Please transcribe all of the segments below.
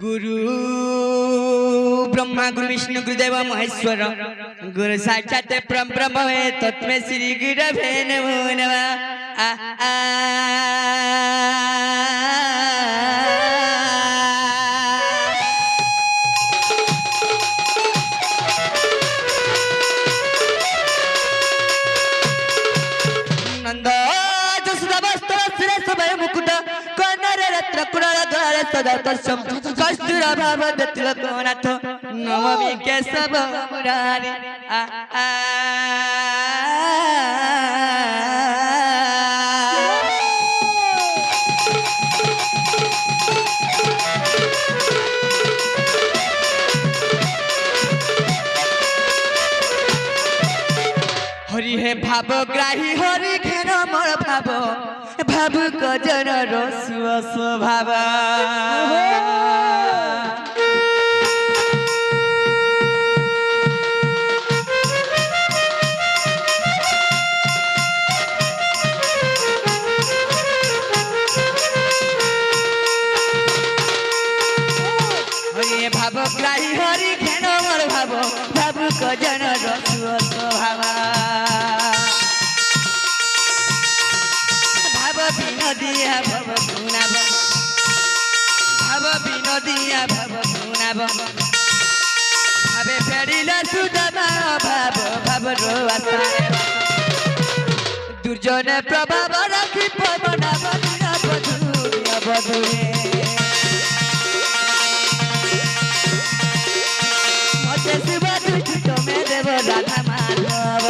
गुरु ब्रह्मा गुरु विष्णु गुरुदेव महेश्वर गुरु साक्षात परब्रह्म तस्मै श्री गुरवे नमो नमः। नंद जसुदा वस्त्र श्रेष्ठ भय मुकुट कनरे रत्न कुणाल द्वारे सदा तस्म कस्तूरा भाव तिलक नाथ नमामि केशव मुरारी। हरि हे भाव ग्राही हरि घेन मोर भाव भाव कजन रसुअ स्वभाव। हरि भाव ग्राही हरि घेन मोर भाव भाव कजन रसुअ स्वभाव। विनोदिया भव गुणाभ भाव विनोदिया भव गुणाभ भावे फेरिला सुदमा भाव भाव रोआसारे दुर्जन प्रभाव राखी पवना बधुरा बधुरिया बधुरे मते सुबा दुष्ट में देव राधा माधव।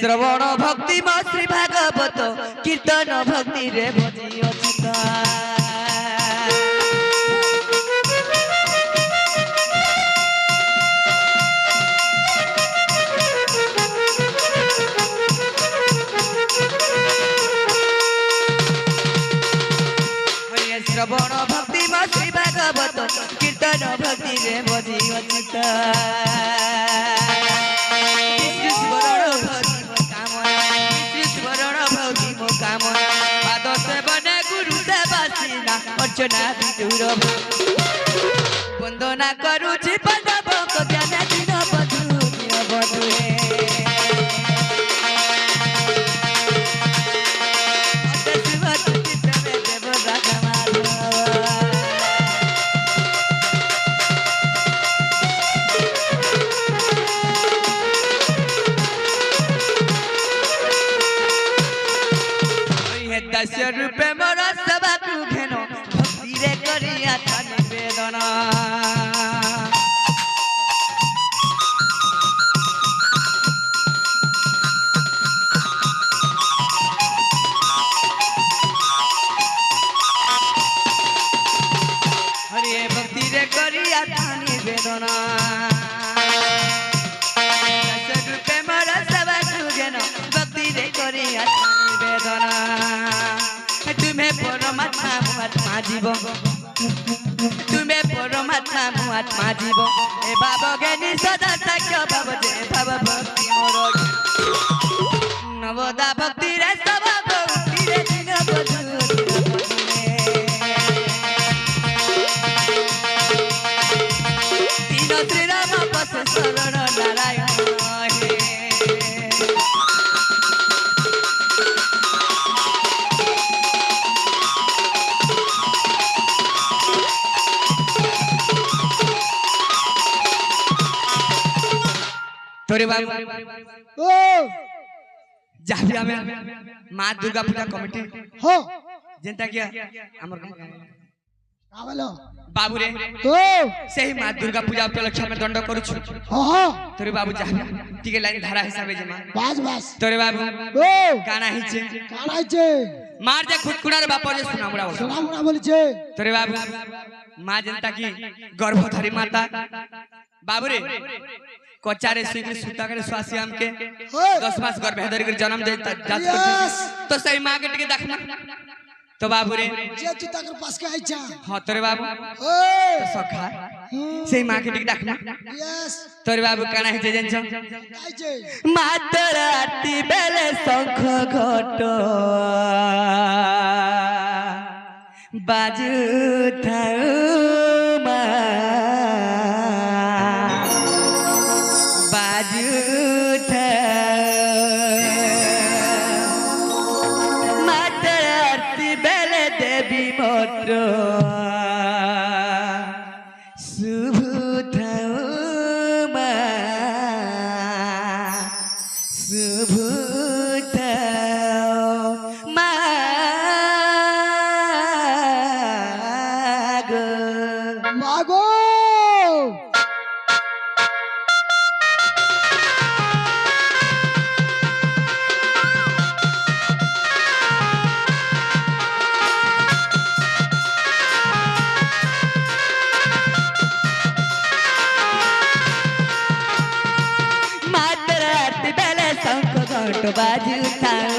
श्रवण भक्ति श्री भागवत कीर्तन भक्ति रे भजी अचित श्रवण भक्ति श्री भागवत कीर्तन भक्ति रे भजी अचित पाद सेवने गुरु सेवासीना अर्चना विदुर वंदना करुछि पांडव ज्ञान दिन बधुरिया बधुरे देव राधा माधव। दस्य रूपे मोर सभा तू घेनो भक्ति रे करिया था निवेदना हरे भक्ति रे करिया था निवेदना दस्य रूपे मोर सभा तू घेनो भक्ति रे करिया था निवेदना तुम्हें परमात्मा मुआत्मा जीव तुम्हें परमात्मा मुआत्मा जीव ए भाव ज्ञानी सदा साक्ष्य भाव जे भाव भक्ति मोर नवदा भक्ति रे सभा भक्ति रे दिन बधुरिया तीन श्री राम बस शरण नारायण हे। तोरे बाबू ओ जाबी हमें मां दुर्गा पूजा कमिटी हो जेंता किया हमर आवलो बाबू रे तो सही मां दुर्गा पूजा उपलक्ष्य में दंड करू छु। हो हो तोरे बाबू जाबी ठीक लाइन धारा हिसाबे जे मां बस बस तोरे बाबू ओ गाना हिचे काना छे मार जे खुदकुड़ार बाप जे सुनामुड़ा सुनामुड़ा बोली छे तोरे बाबू मां जनता की गर्भधारी माता बाबू रे कोचारे सिंह सुता करे स्वासी हम के 10 मास गर्भधारी के जन्म दे जात कर तो सही मां के टिके देखना तो बाबू रे जे तू तकर पास के आइछा हाँ तोरे बाबू ओए तो सखा से माँ के टिक डाकना यस तोरे बाबू काना है जेन छ आइछे मातर आरती बेले शंख घट बाजू थाऊ मा बाजू मातर आरती बेले देवी मोत्र शुभ थाऊ मा शुभ थाऊ मा गो मागो मातर आरती बेले शंख घंट बाजू थाऊ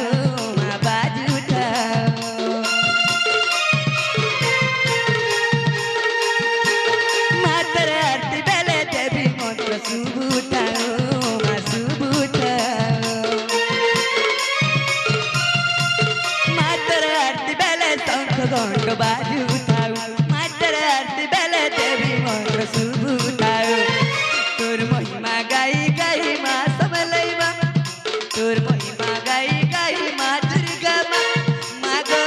माँ बाजू थाऊ मातर आरती बेले देवी मंत्र शुभ थाऊ माँ शुभ थाऊ मातर आरती बेले शंख घंट बाजू थाऊ मातर आरती बेले देवी मंत्र शुभ थाऊ तोर महिमा गाई गाई माँ सबलैमा तोर महिमा गाई गाई माँ दुर्गा माँ गो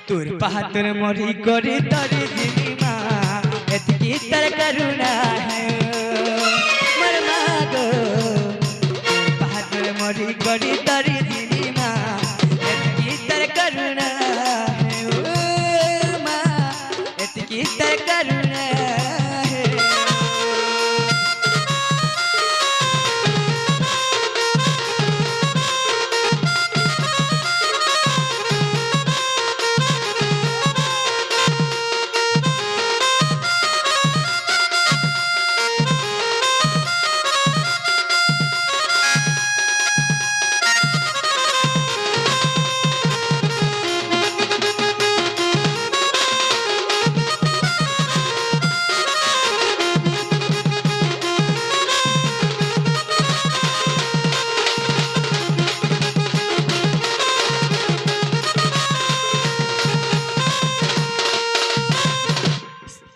तोर पाहतर मरी करे तोर जिनी माँ एतकी तर करुणा है मर माँ गो पाहतर मरी करे तोर जिनी माँ एतकी तर करुणा है ओ माँ एतकी तर करुणा है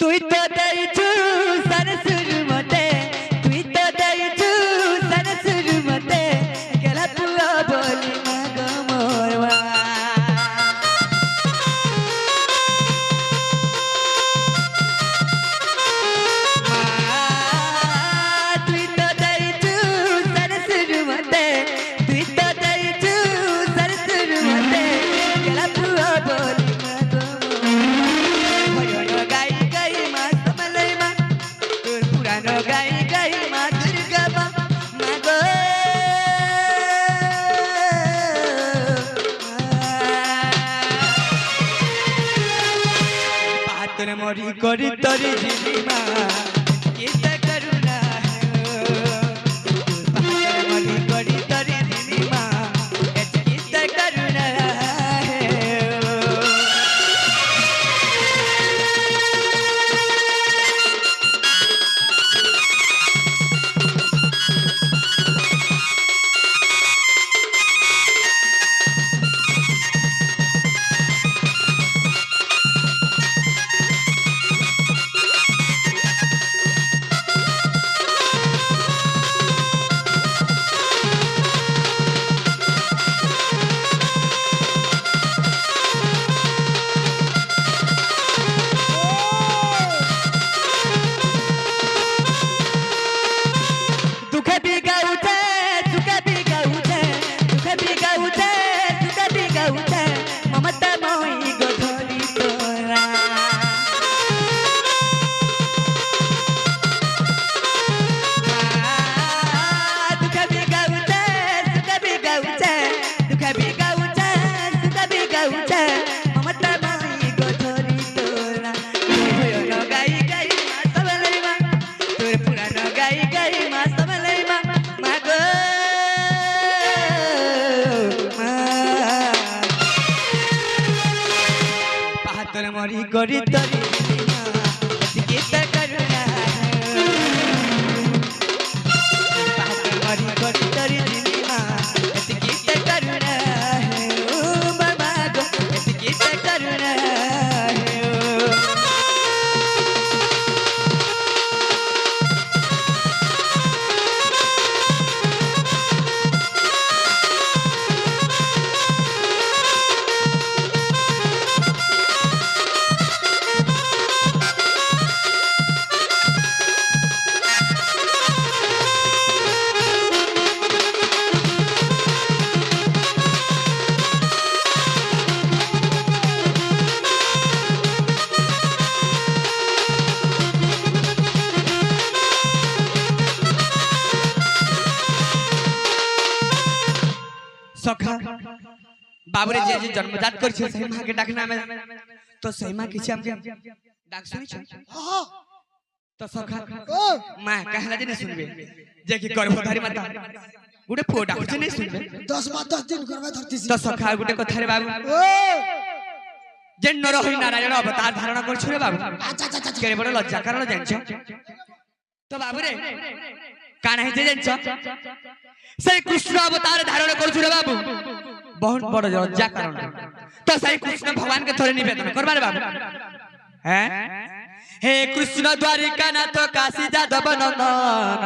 তুই তো দেইছু সরসুর মতে তুই তো দেইছু সরসুর মতে গেলা পুয়া বলি মাগ মোরবা তুই তো দেইছু সরসুর মতে তুই তো দেইছু সরসুর মতে গেলা পুয়া বলি মাগ মোরবা গাই গাই মা সমলইমা তোর পুরানো গাই গাই মা দুর্গা মা গো পাতর মরি করি তরি দিদি মা কিতা করুণা পাতর মরি করি তরি দিদি মা কিতা করুণা তোর মরি করি তরি এদিকে তার করুণা পাগল মরি করি তরি দিনিমা এদিকে তার করুণা ও বাবা গো এদিকে তার করুণা सखा बाबरे जे जे जन्मजात कर छै सही मां के डाकना में तो सही मां किछ हमके डाक सुनि छ हाँ तो सखा ओ मां कहला जे नहीं सुनबे जे कि गर्भधारी माता गुडे पुओ डाक छै नहीं सुनबे 10 दिन करबे धरती तो सखा गुडे कथा रे बाबू ओ जे नरहरि नारायण अवतार धारण कर छ रे बाबू अच्छा अच्छा अच्छा केरे बड़ लज्जा कारण जान छ तो बाबू रे काना हे जे जान छ से कृष्ण अवतार धारण कर छ रे बाबू बहुत बड़ लज्जा कारण तो सही कृष्ण भगवान के थोड़े निवेदन करबा रे बाबू हैं हे कृष्ण द्वारिका नाथ काशी जादव नंदन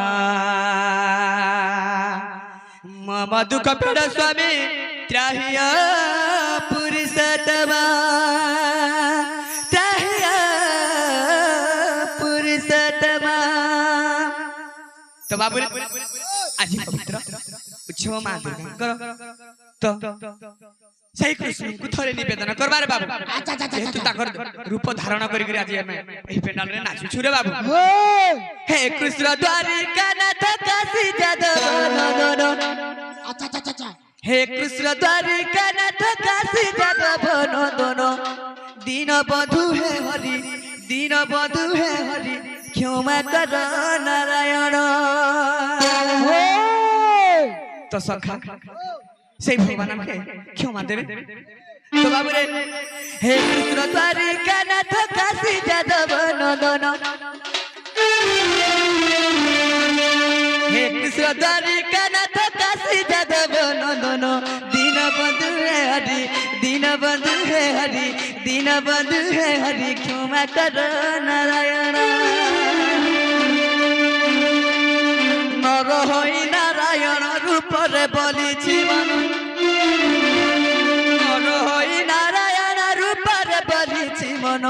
मम दुख पेड़ स्वामी त्राहिया पुरुषोत्तम त्राहिया पुरुषोत्तम तो बाबू आज पवित्र उत्सव मां दुर्गा करो तो सही कृष्ण को थोड़े निवेदन करबारे बाबू अच्छा अच्छा जेतु ताकर रूप धारण करि करि आज हम एही पेंडाल रे नाचु छु रे बाबू ओ हे कृष्ण द्वारिका नाथ काशी जादव नंदन अच्छा अच्छा अच्छा हे कृष्ण द्वारिका नाथ काशी जादव नंदन दीन बंधु हे हरि दीन बंधु हे हरि क्षमा कर नारायण तो सखा से भगवान हमके क्षमा देवे तो बाबू रे हे कृष्ण द्वारिका नाथ काशी जादव नंदन हे कृष्ण द्वारिका नाथ काशी जादव नंदन दीन बंधु हे हरि दीन बंधु हे हरि दीन बंधु हे हरि क्षमा कर नारायण नर होई नारायण रूप रे बोली जीवन नर होई नारायण रूप रे बोली जीवन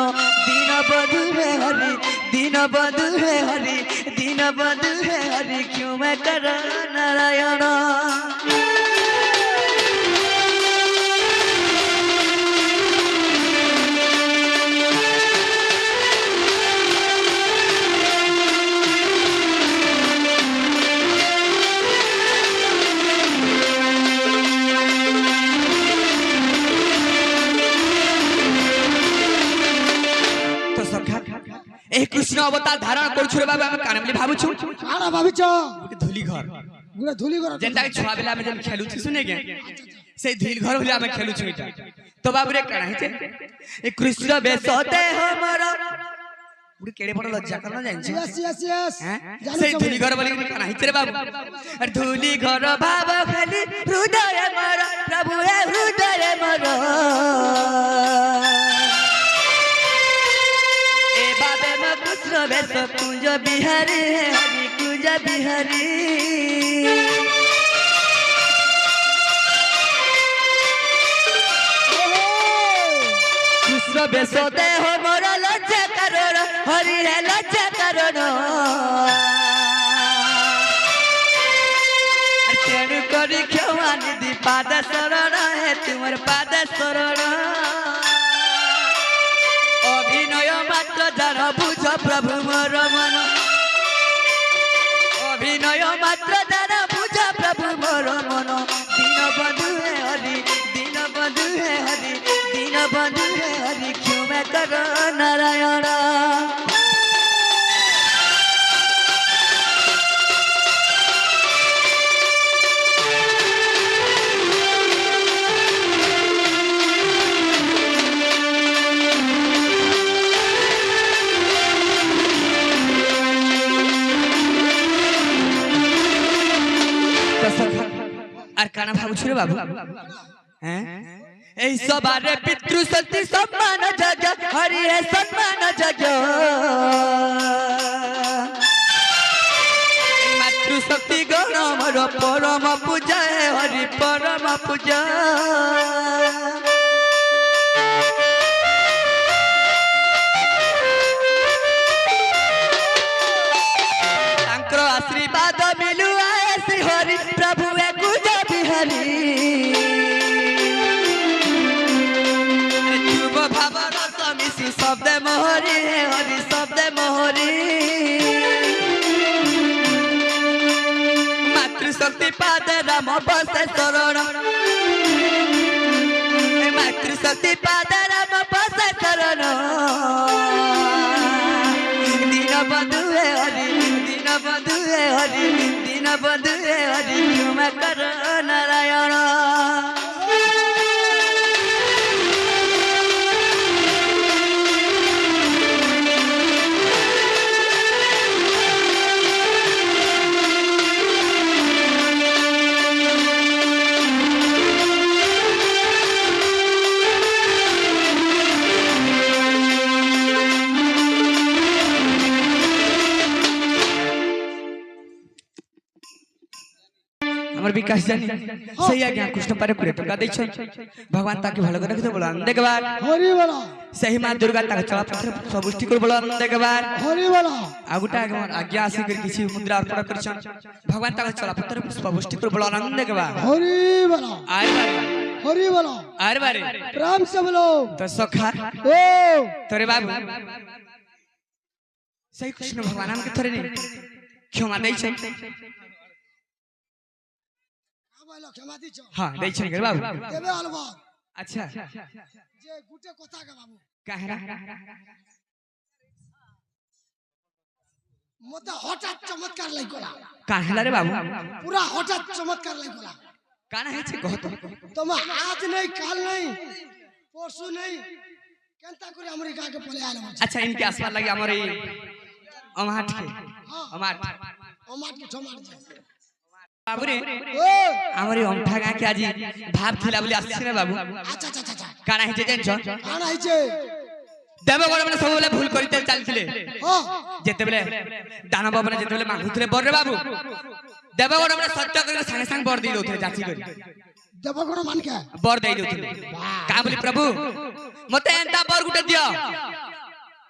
दीन बंधु हे हरि दीन बंधु हे हरि दीन बंधु हे हरि क्षमा कर नारायण ए कृष्ण अवतार धारण कर छु रे बाबा हम काने बोली भाबु छु काना भाबिच धूली घर गुला धूली घर जेंटा के छुआ बेला में जन खेलु छु सुने के से धूल घर होला में खेलु छु इटा तो बाबू रे काना हे ए कृष्ण बेसते हमर गुडी केड़े बड़ लज्जा करना जान छ यस यस यस से धूली घर बोली काना हे रे बाबू अरे धूली घर भाव खाली हृदय मर प्रभु हे हृदय मर कृष्ण बेस कुंज बिहारी हरि कुंज बिहारी कृष्ण बेस देह मोर लज्जा कारण हरि है लज्जा कारण तेणु करी क्षमा निधि पाद शरण है तुमर पाद शरण अभिनय मात्र जान बुझ प्रभु मोर मन अभिनय मात्र जान बुझ प्रभु मोर मन दीन बंधु हे हरि दीन बंधु हे हरि दीन बंधु हे हरि क्षमा कर नारायण কানা ভাবুছ রে বাবু হ্যাঁ এই সবারে পিতৃ শক্তি সম্মান যজ্ঞ হরি হে সম্মান যজ্ঞ মাতৃ শক্তি গণ মর পরম পূজা হে হরি পরম পূজা তাঙ্কর আশীর্বাদ মিলু আয়ে শ্রী হরি প্রভু একুজ বিহারী শব্দে মোহরি হরি শব্দে মোহরি মাতৃশক্তি পাদে রাম বসে শরণ মাতৃশক্তি পাদে রাম বসে শরণ দীনবন্ধু হে হরি দীনবন্ধু হে হরি দীনবন্ধু হে হরি ক্ষমা কর নারায়ণ আমার বিকাশ জানি সেই আজ্ঞা কৃষ্ণ পারে করে টাকা দিয়েছেন ভগবান তাকে ভালো করে রাখতে বলেন দেখবার হরি বল সেই মা দুর্গা তাকে চলাপথে সবুষ্টি করে বলেন দেখবার হরি বল আগুটা আজ্ঞা আসি করে কিছু মুদ্রা অর্পণ করেছেন ভগবান তাকে চলাপথে সবুষ্টি করে বলেন দেখবার হরি বল আরবারে হরি বল আরবারে প্রেম से बोलो তো সখা ओ তোরে বাবু সেই কৃষ্ণ ভগবান আমাকে ধরে নে ক্ষমা দিয়েছেন বলো ক্ষমা দিছ হ্যাঁ দিয়েছেন রে বাবু দেবে আলবা আচ্ছা যে গুটে কথা কা বাবু কাহরা মতে হঠাৎ চমৎকার লাগলা কাহলা রে বাবু পুরা হঠাৎ চমৎকার লাগলা কানা হচ্ছে কত তোমা আজ নাই কাল নাই পরশু নাই কেনতা করে আমেরিকা কে পলে আলো আচ্ছা ইনকে আসবার লাগে আমার এই অমাট কে অমাট কে ছমার দে বাবুরে ও আমার এই অমঠা গা কে আজি ভাব খিলা বলি আসছে না বাবু আচ্ছা আচ্ছা আচ্ছা কানা হচ্ছে জানছ কানা হইছে দেবগণ মানে সবলে ভুল করিতে চালছিলে হ্যাঁ যেতেবেলে দানব মানে যেতেবেলে মাগুতরে বড় বাবু দেবগণ মানে সত্য করে সাঙ্গে সাঙ্গ বর দেই দউথে যাচি করে দেবগণ মান কে বর দেই দউথে কা বলি প্রভু মতে এন্তা বর গুটে দিও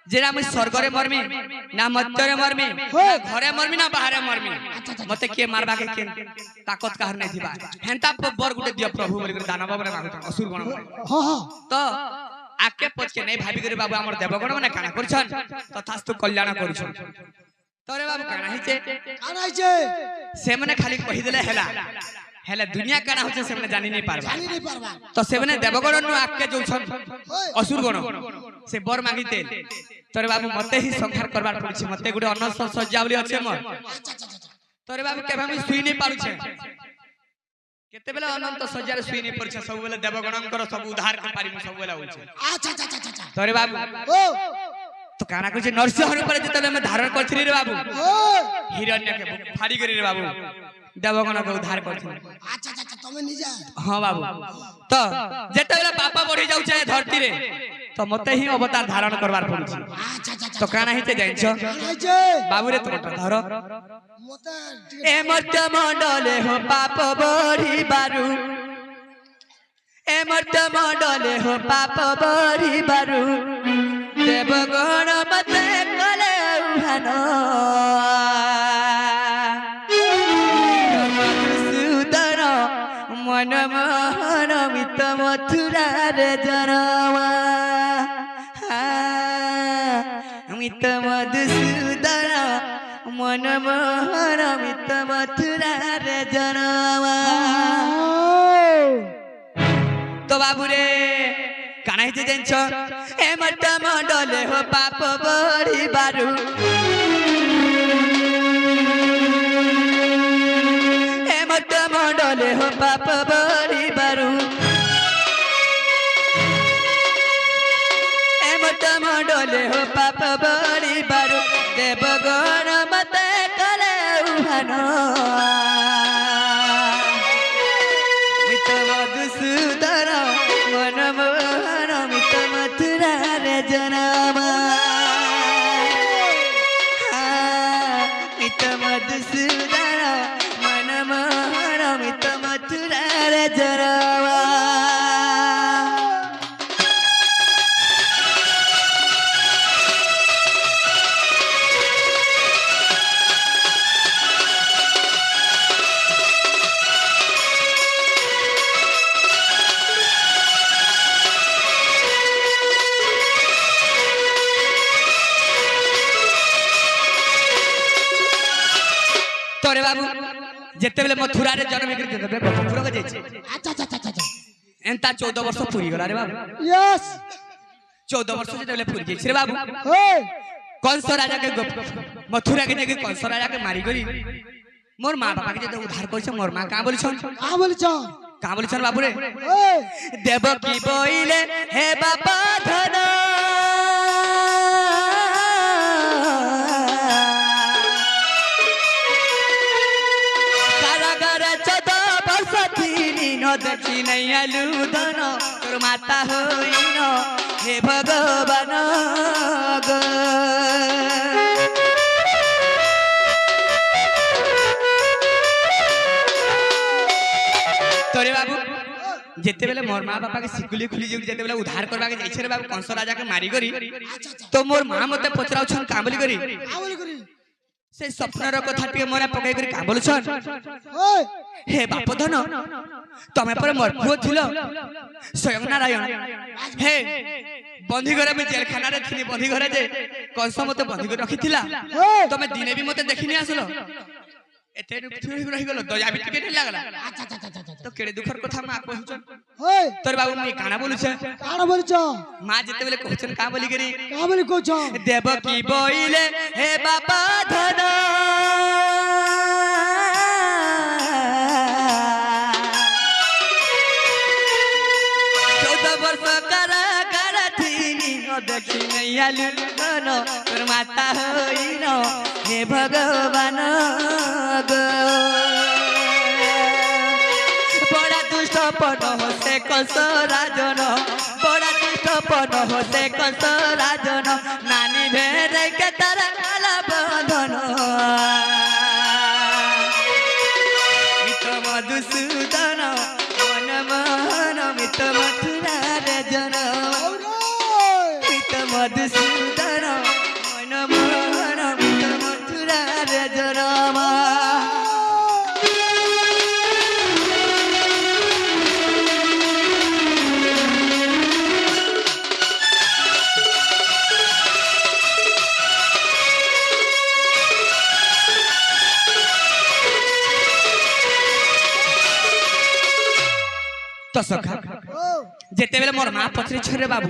যেরা আমি স্বর্গরে মরমি না মধ্যরে মরমি ঘরে মরমি না বাহারে মরমি মতে কে মারবা কে কে তাকত কাহর নাই দিবা হেন্তা বর গুটে দিও প্রভু বলি করে দানব মানে মাগুত অসুর গণ হ্যাঁ হ্যাঁ তো আকে পছকে নাই ভাবি করে বাবু আমার দেবগণ মানে কানা করছন তথাস্তু কল্যাণ করছন তোরে বাবু কানা হইছে কানা হইছে সে মানে খালি কহি দেলে হেলা হেলা দুনিয়া কানা হচ্ছে সে মানে জানি নাই পারবা জানি নাই পারবা তো সে মানে দেবগণ নু আকে যৌছন অসুর গণ সে বর মাগিতে তোরে বাবু মতে হি সংহার করবার পড়ছে মতে গুডে অনস সজ্জা বলি আছে মোর আচ্ছা আচ্ছা আচ্ছা তোরে বাবু কেবে আমি শুই নাই পারুছে কেতে বেলা অনন্ত সজ্জারে শুই নাই পড়ছে সব বেলা দেবগণଙ୍କର সব উদ্ধার করে পারিমু সব বেলা হইছে আচ্ছা আচ্ছা আচ্ছা আচ্ছা তোরে বাবু ও তো কানা কইছে নরসিংহ রূপে যেতলে আমি ধারণ করছিলি রে বাবু ও হিরণ্যকে ফাড়ি করি রে বাবু দেবগণকে উদ্ধার করছিলি আচ্ছা আচ্ছা তুমি নিজে হ্যাঁ বাবু তো যেতলে পাপা বড়ি যাউছে ধরতি রে তো মতে হি অবতার ধারণ করবার পড়ছে আচ্ছা আচ্ছা তো কানা হিতে জানছ কানা হইছে বাবু রে তোমটা ধর মতে এ মর্ত মণ্ডলে হো পাপ বড়ি বারু এ মর্ত মণ্ডলে হো পাপ বড়ি বারু দেবগণ মতে কলে উহান সুদর মন মোহন মিত মথুরারে জনমা মিত মধুসূদন মন মোহন মিত মথুরারে জনমা তো বাবুরে কানা হইতে জানছ এ মত মণ্ডলে হো পাপ বড়ি বারু এ মত মণ্ডলে হো পাপ বড়ি বারু এ মত মণ্ডলে হো পাপ বড়ি বারু দেবগণ মতে কলে উহান জনামা মিত মধুসূদন মনমোহন মিত মথুরার জনামা तोरे बाबू जेते बेले मथुरा रे जन्म कर देबे मथुरा के जाइछे अच्छा अच्छा अच्छा अच्छा एंता 14 वर्ष पूरी गला रे बाबू यस 14 वर्ष जेते बेले पूरी जाइछे रे बाबू हे कंस राजा के मथुरा के जाके कंस राजा के मारी गरी मोर मां बाबा के जेते उद्धार करछे मोर मां का बोलछन बाबू रे हे देवकी बोइले हे बाबा धन देखी नहीं आलू धन तोर माता होइनो हे भगवान गो तोरे बाबू जेते बेले मोर मां बापा के सिकुली खुली जे जेते बेले उद्धार करबा के जाइछे रे बाबू कंस राजा के मारी गरी तो मोर मां मते पचराउ छन काबली करी से स्वप्नर कथा टिके मोरा पकाई करी का बोलछन हे बाप धन तमे पर मोर पुओ थिलो स्वयं नारायण हे बंधी घरे में जेल खाना रे थिनी बंधी घरे जे कंस मते बंधी कर रखिथिला तमे दिने भी मते देखिनी आसलो एते थुरी रहि गेलो दया भी टिके नहीं लागला तो केड़े दुखर कथा मा कहछन तोर बाबू मी काना बोलछे मां जेते बेले कहछन का बोली करी देवकी बोइले हे बाबा धन 14 वर्ष कारागार थिनी न देखि नहीं आलु धन तोर माता होइनो हे भगवान गो बड़ा दुष्ट पन होते कंस राजन बड़ा दुष्ट पन होते कंस राजन नानी भेरे के तारा काला बंधन मित मधुसूदन मनमोहन मित मथुरा रे जन मित मधुसूदन मनमोहन मित मथुरा रे जनमा तो सखा जेते बेले मोर मां पछरी छरे बाबू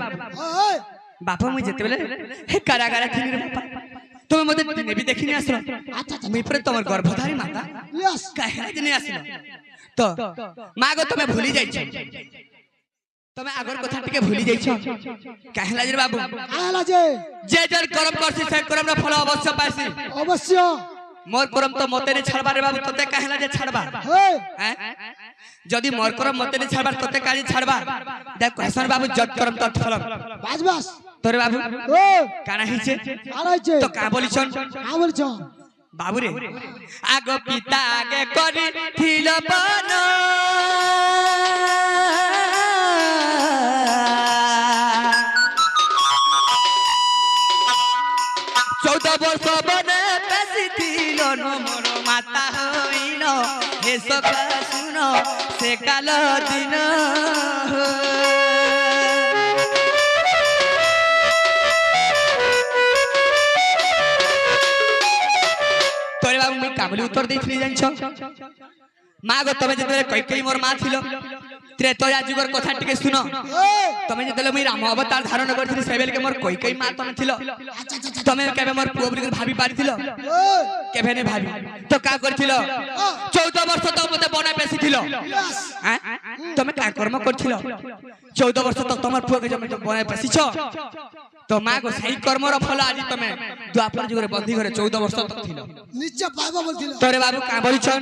बापा मुई जेते बेले हे कारागार थिनी रे बापा तुम मते दिने भी देखिनी आसलो मुई पर तमर गर्भधारी माता यस काहे दिने आसलो तो मां गो तमे भूली जाई छ तमे आगर कथा टिके भूली जाई छ काहे लाजे बाबू काहे लाजे जे जर कर्म करसी से कर्म रा फल अवश्य पासी अवश्य मोर करम तो मते ने छाड़बा रे बाबू तते काहे लाजे छाड़बा हैं जदी मोर करम मते ने छाड़बा तते काहे छाड़बा देख कहसन बाबू जट करम तत फलम बस बस तोरे बाबू काना हिचे तो का बोलिछन बाबू रे आगो पिता आगे करी थिल बन 14 वर्ष बने बेसी थिल न मोर माता होइल हे सखा सुन से काल दिन तोरे बाबू मैं काबली उत्तर देथली जानछ माँ गो तमे जेते कैकेयी मोर माँ थिलो त्रेतया जुगर कथा टिके सुन तमे जेते मुई राम अवतार धारण करथि सेबेल के मोर कैकेयी माँ तमे थिलो तमे केबे मोर पुओ बली भाबी पारिथिलो केबे ने भाबी तो का करथिलो 14 वर्ष तो मते बना पेसी थिलो हैं तमे का कर्म करथिलो 14 वर्ष तक तमर पुओ के जमे बना पेसी छ तो माँ को सही कर्म रो फल आज तमे द्वापर जुगर बंदी घरे 14 वर्ष तक थिलो नीचे पाइबा बोलथिलो तोरे बाबू का बोलिछन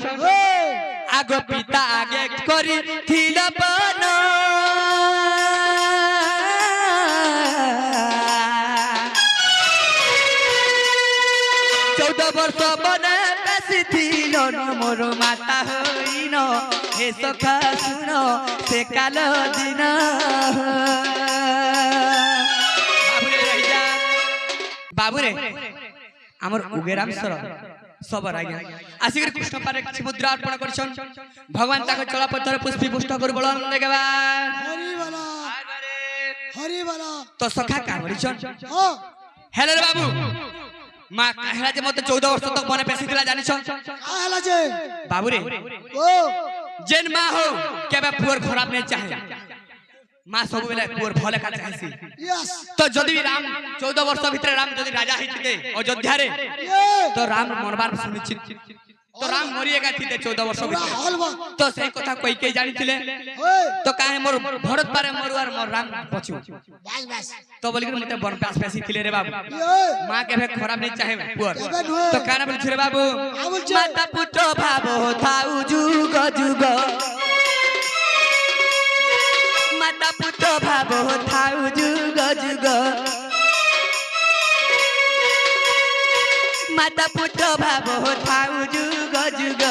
आगो पिता आगे करी थिल बन 14 वर्ष बने बेसी थिल न मोर माता होइन हे सखा सुन से काल दिन बाबुरे रहिजा बाबुरे हमर उगेराम सर सबर आज्ञा आसिक कृष्ण पारे किछि मुद्रा अर्पण करछन भगवान ताको चला पत्थर पुष्पी पुष्ट कर बोलन देगबा हरि वाला तो सखा का करछन हां हेले रे बाबू मां कहला जे मते 14 वर्ष तक बने पेसी दिला जानिछ कहला जे बाबू रे ओ जेन मां हो केबे पुअर खराब नहीं चाहे मां सब बेले पुअर भले का चाहेसी यस तो जदि राम 14 वर्ष भीतर राम जदि राजा हिते अयोध्या रे तो राम मनबार सुनिश्चित तो राम मरिएगा थिते 14 वर्ष भीतर तो से कथा कोई के जानि थिले तो काहे मोर भरत पारे मरुआर मोर राम बचु बस बस तो बोली मते बनपास पैसी थिले रे बाबू मां के भे खराब नहीं चाहे पुअर तो काना बोल रे बाबू माता पुत्र भाव थाउ जुग जुग माता पुत्र भाव थाउ जुग जुग माता पुत्र भाव थाउ जुग जुग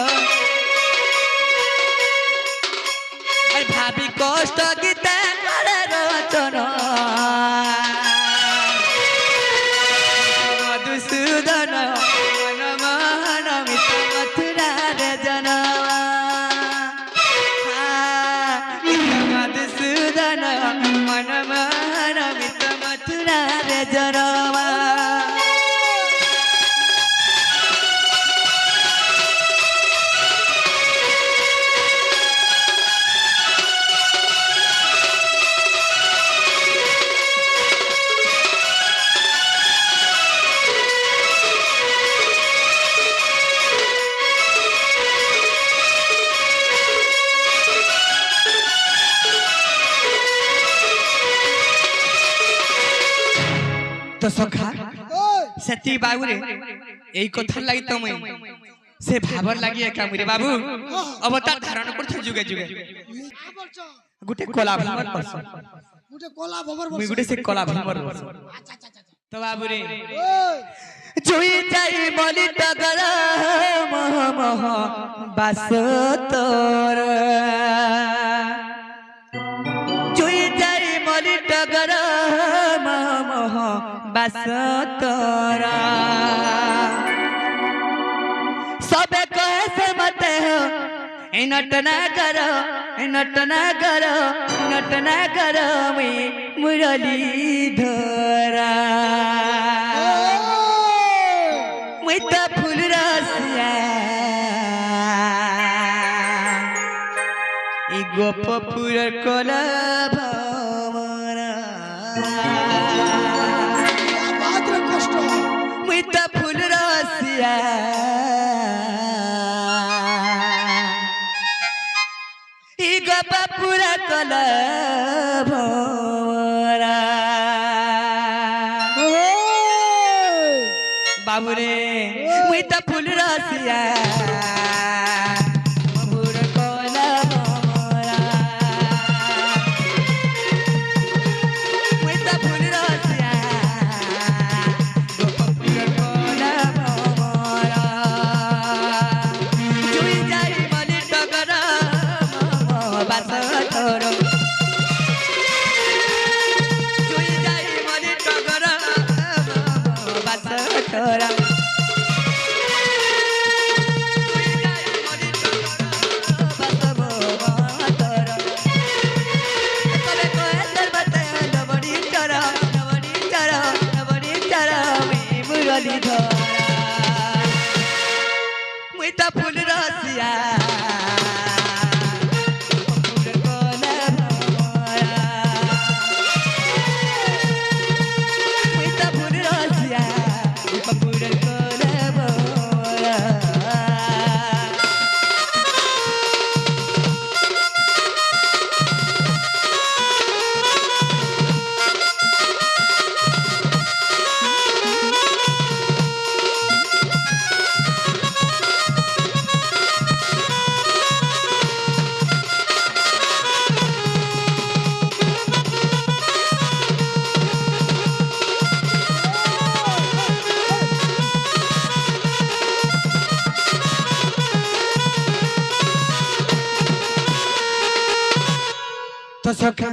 भाभी कष्ट गीता करे रचन मधुसूदन मन मोहन मित मथुरा रे जनवा मधुसूदन मन मोहन मित मथुरा रे जनवा तो सखा सेती बाबू रे एई कथा लागि त मैं से भाबर लागि एका मुरे बाबू अवतार धारण करछ जुगे जुगे गुटे कोला भमर परस गुटे कोला भमर मुई गुटे से कोला भमर तो बाबू रे जुई जाई बोली टगर मह मह बास तोर जुई जाई बोली टगर मह मह बास तोरा सबे कहे से मते हो नटना करो नटना करो नटना करो मुरली धरा मुई तो फूल रसिया ई गोप फूल कोला भमरा मुई तो फूल रसिया ई गपा पूरा कला भमरा बाबू रे मुई तो फूल रसिया फूल रसिया সখা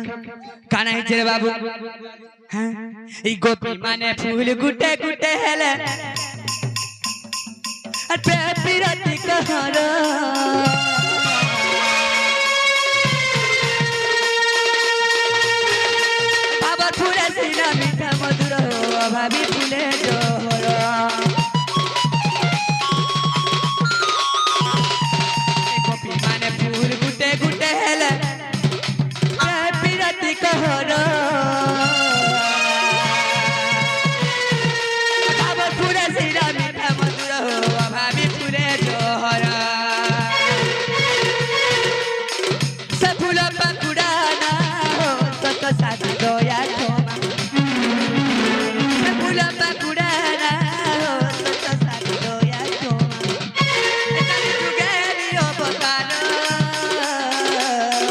কানা হিচে রে বাবু হ্যাঁ এই গোপী মানে ফুল গুটে গুটে হেলে আর প্রেমিরাতি কহর বাবা ফুলে সিনা মিঠা মধুর ভাবি ফুলে জোহর গোপী মানে ফুল গুটে গুটে হেলে প্রেমিরাতি কহর বাবা ফুলে সিনা মিঠা মধুর ভাবি ফুলে জোহর সে ফুল পাকুড়া না হো সত সাথী দয়া ক্ষমা সে ফুল পাকুড়া না হো সত সাথী দয়া ক্ষমা এটা যুগেরি অবতার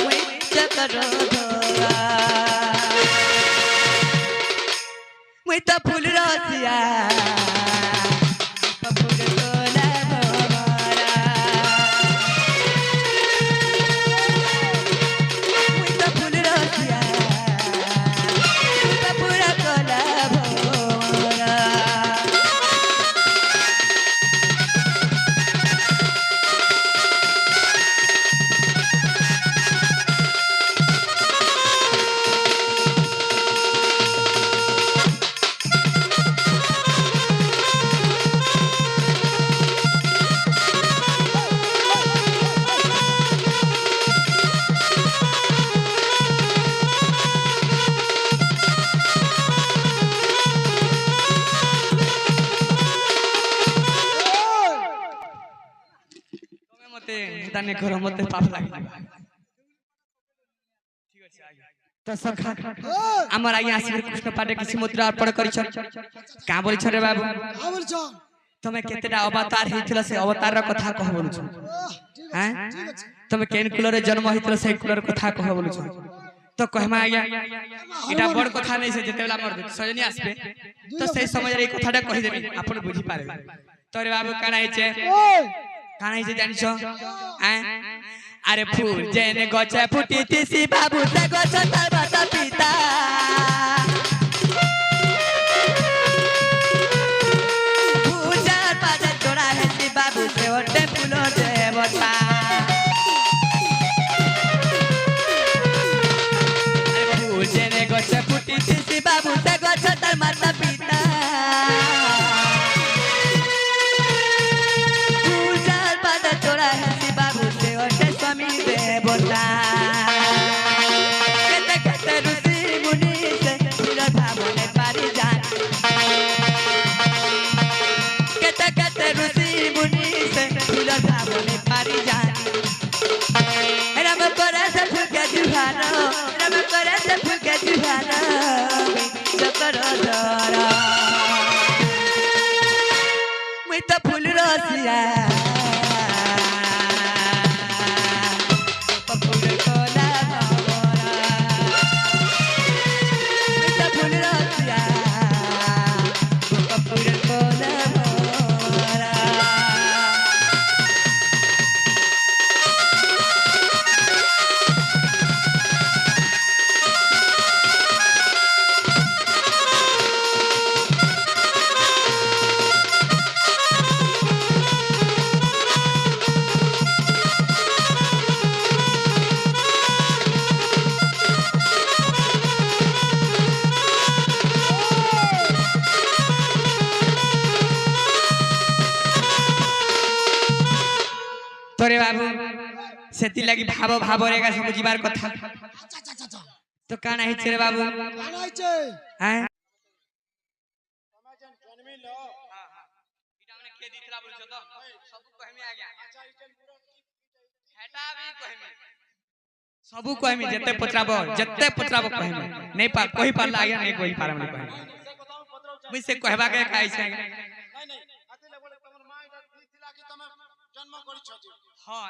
ওই চক্র ধোয়া মুই তো ফুল রসিয়া ফুল তোলা ভরা মুই তো ফুল রসিয়া পুরা তোলা ভরা মতে তানে ঘর মতে পাপ লাগি তো সখা আমার আগে আসিবে কৃষ্ণ পাঠে কিছু মুদ্রা অর্পণ করিছ কা বলিছ রে বাবু কা বলছ তুমি কেতেটা অবতার হইছিল সে অবতারর কথা কহ বলছ হ্যাঁ ঠিক আছে তুমি কেন কুলরে জন্ম হইছিল সেই কুলর কথা কহ বলছ তো কহমা আজ্ঞা এটা বড় কথা নাই সে যেতেবেলা আমার সজনী আসবে তো সেই সময় এই কথাটা কহি দেবি আপন বুঝি পারবে তোরে বাবু কানা হইছে ওই কানা হইছে জানিছ হ্যাঁ আরে ফুল জেনে গছে ফুটিতিছি বাবু সে গছ তার মাতা পিতা পূজার পাদে তোড়া হেসি বাবু সে ওটে ফুল দেবতা আরে ফুল জেনে গছে ফুটিতিছি বাবু সে গছ তার মাতা পিতা পূজার পাদে তোড়া হেসি বাবু সে ওটে স্বামী দেবতা কেতে কেতে ঋষি মুনি সে ফুল ধামনে পারি যান কেতে কেতে ঋষি মুনি সে ফুল ধামনে পারি যান রাম করে সে ফুকে জুহানো রাম করে সে ফুকে জুহানো চকর ধরা মুই তো ফুল রসিয়া ফুল তোলা ভরা মুই তো ফুল রসিয়া ফুল তোলা ভরা তোরে বাবু সেতি লাগি ভাব ভাব রেগা সব বুঝিবার কথা আচ্ছা আচ্ছা আচ্ছা তো কানা হইছে রে বাবু কানা হইছে হ্যাঁ सबू कहमी जते पचराबो कहमी नहीं पा कोई पारला आगे नहीं कोई पारम नहीं कहमी मुझ से कहबा के काई छै नहीं नहीं आतिले बोले तमर मां दिला कि तमे जन्म करि छथि हां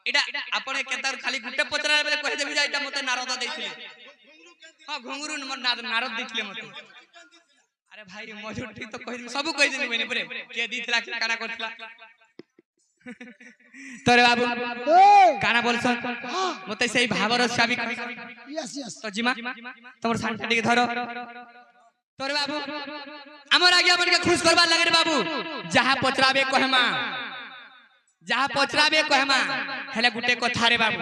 एटा आपने केतार खाली गुटे पचरा बेले कह देबी जा एटा मते नारद दैथिले हां घुंगरू नारद दैथिले मते अरे भाई मजूर ठीक तो कह देबी सबू कह देबी मैंने परे के दिथला कि काना करथला তোরে বাবু এই কানা বলছন হ্যাঁ মতে সেই ভাবর চাবি ইয়েস ইয়েস তো জিমা তোমার শান্তি দিকে ধরো তোরে বাবু আমার আগে আমাকে খুশ করবার লাগে রে বাবু যাহা পচরাবে কহেমা যাহা পচরাবে কহেমা হেলে গুটে কথা রে বাবু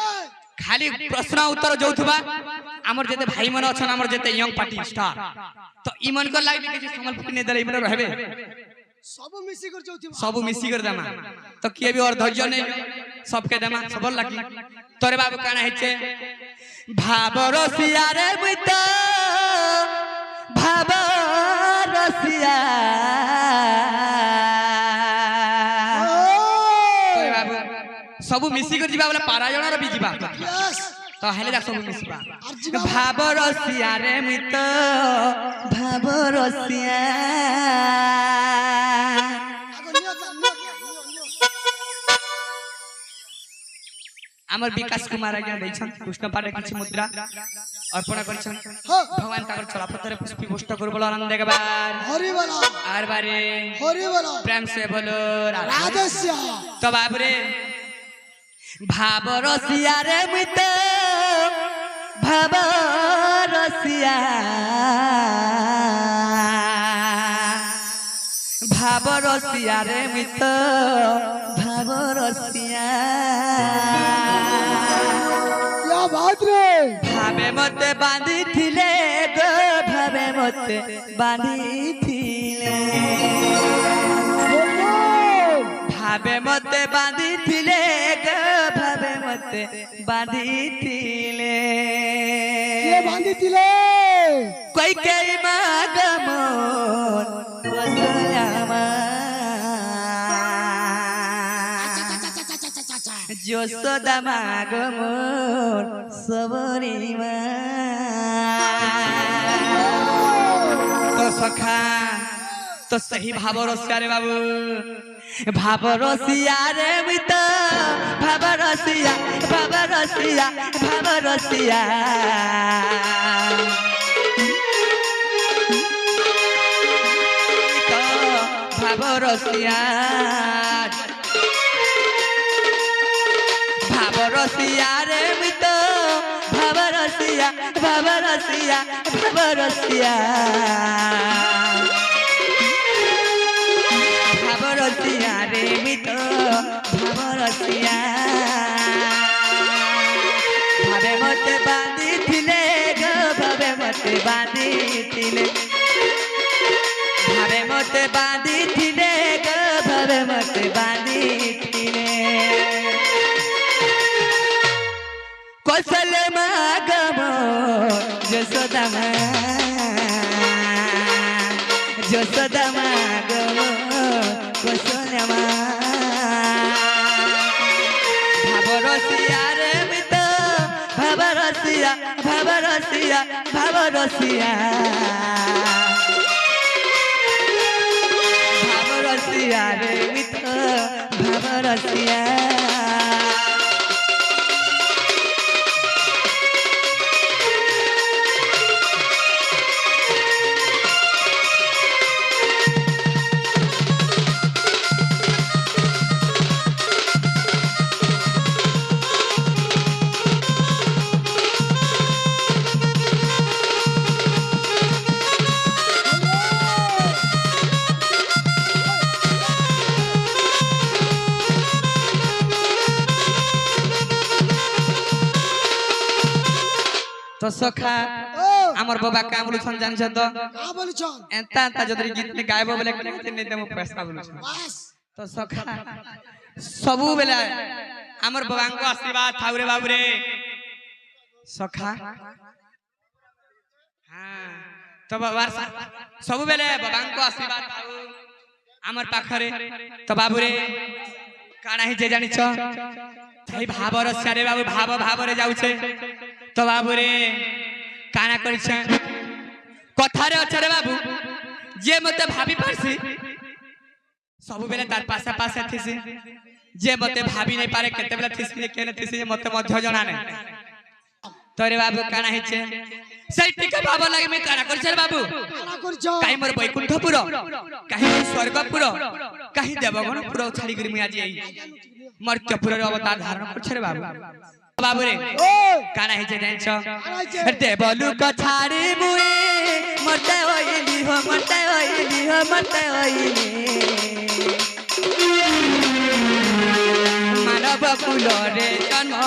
এই খালি প্রশ্ন উত্তর যৌথবা আমার যেতে ভাই মনে আছেন আমার যেতে ইয়ং পার্টি স্টার তো ইমন কর লাগবে কিছু সম্বলপুর নে দেলে ইমন রহবে সব মিশি করে যাউথিবা सब मिसी कर देमा तो किए भी और धैर्य नहीं सबके देमा सबल लगी तोरे बाबू काना हेचे भाबरसिया रे बुत भाबरसिया तोरे बाबू सब मिसी कर जीवा वाला पारायण रो भी जीवा यस तो हेले जा सब मिसबा আর জিবা भाबरसिया रे मित भाबरसिया আগো নিও নিও আমার বিকাশ কুমার আজ্ঞা দেইছন কৃষ্ণ পাঠে কিছু মুদ্রা অর্পণ করছেন হ্যাঁ ভগবান তাকর চলাপথরে পুষ্পি পুষ্ট করবল আনন্দ একবার হরি বলা আর বারে হরি বলা প্রেম সে বলো রাধেশ্যাম তো বাবরে ভাব রসিয়া রে মিত ভাব রসিয়া ভাব রসিয়া রে মিত ভাব রসিয়া ইয়া বাত রে ভাবে মতে বাঁধিছিলে গো ভাবে মতে বাঁধিছিলে বলো ভাবে মতে বাঁধিছিলে গো ভাবে মতে বাঁধিছিলে কে বাঁধিছিলে কই কই মাগমন বসলামা যশোদা মাগমন সবরিমা তো সখা তো সহি ভাব রসিয়া রে বাবু ভাব রসিয়া রে মিত ভাব রসিয়া ভাব রসিয়া ভাব রসিয়া ভাব রসিয়া ভাব রসিয়া রে মিত ভাব রসিয়া ভাব রসিয়া ভাব রসিয়া ভাব রসিয়া রে মিত ভাব রসিয়া ভাবে মতে বাঁধিছিলে গো ভাবে মতে বাঁধিছিলে ভাবে মতে বাঁধিছিলে গো ভাবে মতে বাঁধিছিলে কৌশল মাগম যশোদা মা যশোদা মাগম কৌশল মা ভাব রসিয়া রে মিত ভাব রসিয়া ভাব রসিয়া ভাব রসিয়া ভাব রসিয়া রে মিত ভাব রসিয়া তো সখা ও আমার বাবা কাম বলছন জানছ তো কা বলছন এন্তা এন্তা যদি গীত নে গাইব বলে কেতে নে দেমু পয়সা বলছন বাস তো সখা সবু বেলা আমার বাবাঙ্কো আশীর্বাদ থাউরে বাবুরে সখা হ্যাঁ তো বাবার সবু বেলে বাবাঙ্কো আশীর্বাদ থাউ আমার পাখরে তো বাবুরে কানা হি যে জানিছ তাই ভাবর সারে বাবু ভাব ভাবরে যাউছে তো বাবুরে কানা করিছে কথারে আছে রে বাবু যে মতে ভাবি পারছি सबु बेले तार पासा पासा थिसी जे मते भाभी नहीं पारे केते बेला थिसी केने थिसी मते मध्य जना नै तोरे बाबू काना हिचे सही टिके बाबा लागे में काना करछर बाबू কানা করছন काई मोर बैकुंठपुर काई स्वर्गपुर काई দেবগণ পুরো ছাড়ি করে মুই আজি এই মর্ত্যপুরের অবতার ধারণ করছে রে বাবু বাবু রে কানা হইছে জানছ দেবলুক ছাড়ি মুই মরতে হইলি হো মরতে হইলি হো মরতে হইলি মানব কুলরে জন্ম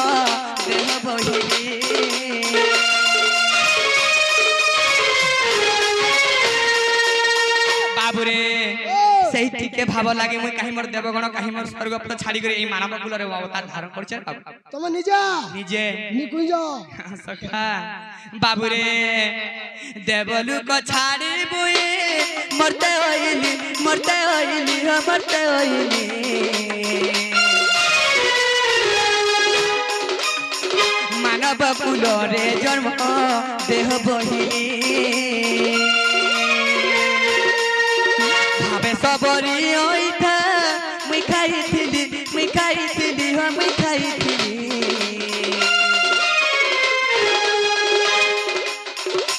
দেহ বহিলি বাবুরে সেই টিকে ভাব লাগে মুই কাহি মোর দেবগণ কাহি মোর স্বর্গপদ ছাড়ি করে এই মানব কুলরে অবতার ধারণ করছে বাবু তুমি নিজা নিজে নিকুঞ্জ সখা বাবুরে দেবলুক ছাড়ি মুই মরতে হইলি হো মরতে হইলি মানব কুলরে জন্ম দেহ বহিলি ভাবে সবরি ওইঠা মুই খাইছিলি হো মুই খাইছিলি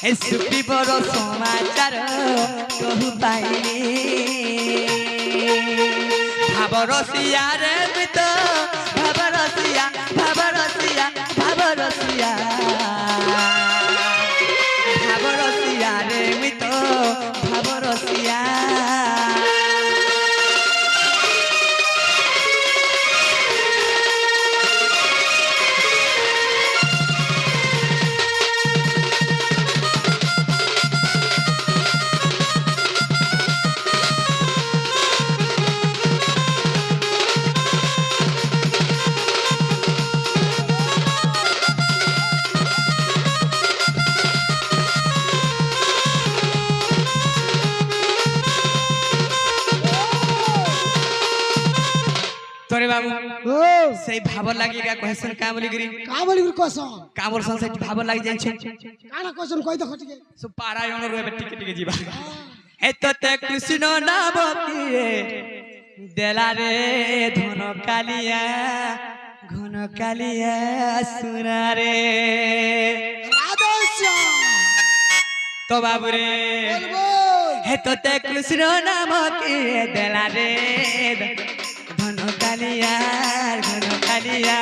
এ সুখী বড় সমাচার কহু পাইলি ভাবরসিয়া রে মিত ভাবরসিয়া ভাবরসিয়া ভাবরসিয়া ভাবরসিয়া রে মিত ভাবরসিয়া তোরে বাবু ও সেই ভাব লাগি গা কহসন কা বলি গরি কা বলি কসম কামর সংসার ভাব লাগি যাইছে কানা কসম কই দেখো টিকে সু পারায়ণ রবে টিকে টিকে জিবা এততে কৃষ্ণ নাম কিয়ে দেলা রে ধন কালিয়া ঘন কালিয়া সুনারে রাধেশ্যাম তো বাবুরে বলবো এততে কৃষ্ণ নাম কিয়ে দেলা রে ঘন কালিয়া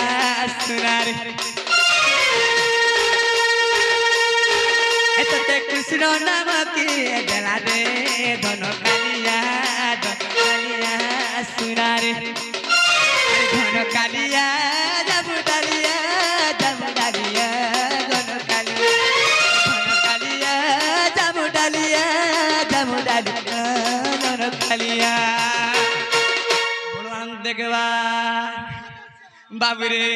সুনারে এততে কৃষ্ণ নাম কিয়ে দেলা রে ধন কালিয়া সুনারে ঘন কালিয়া জামু ডালিয়া ঘন কালিয়া জামু ডালিয়া ঘন কালিয়া বড় আনন্দ দেখবা বাবুরে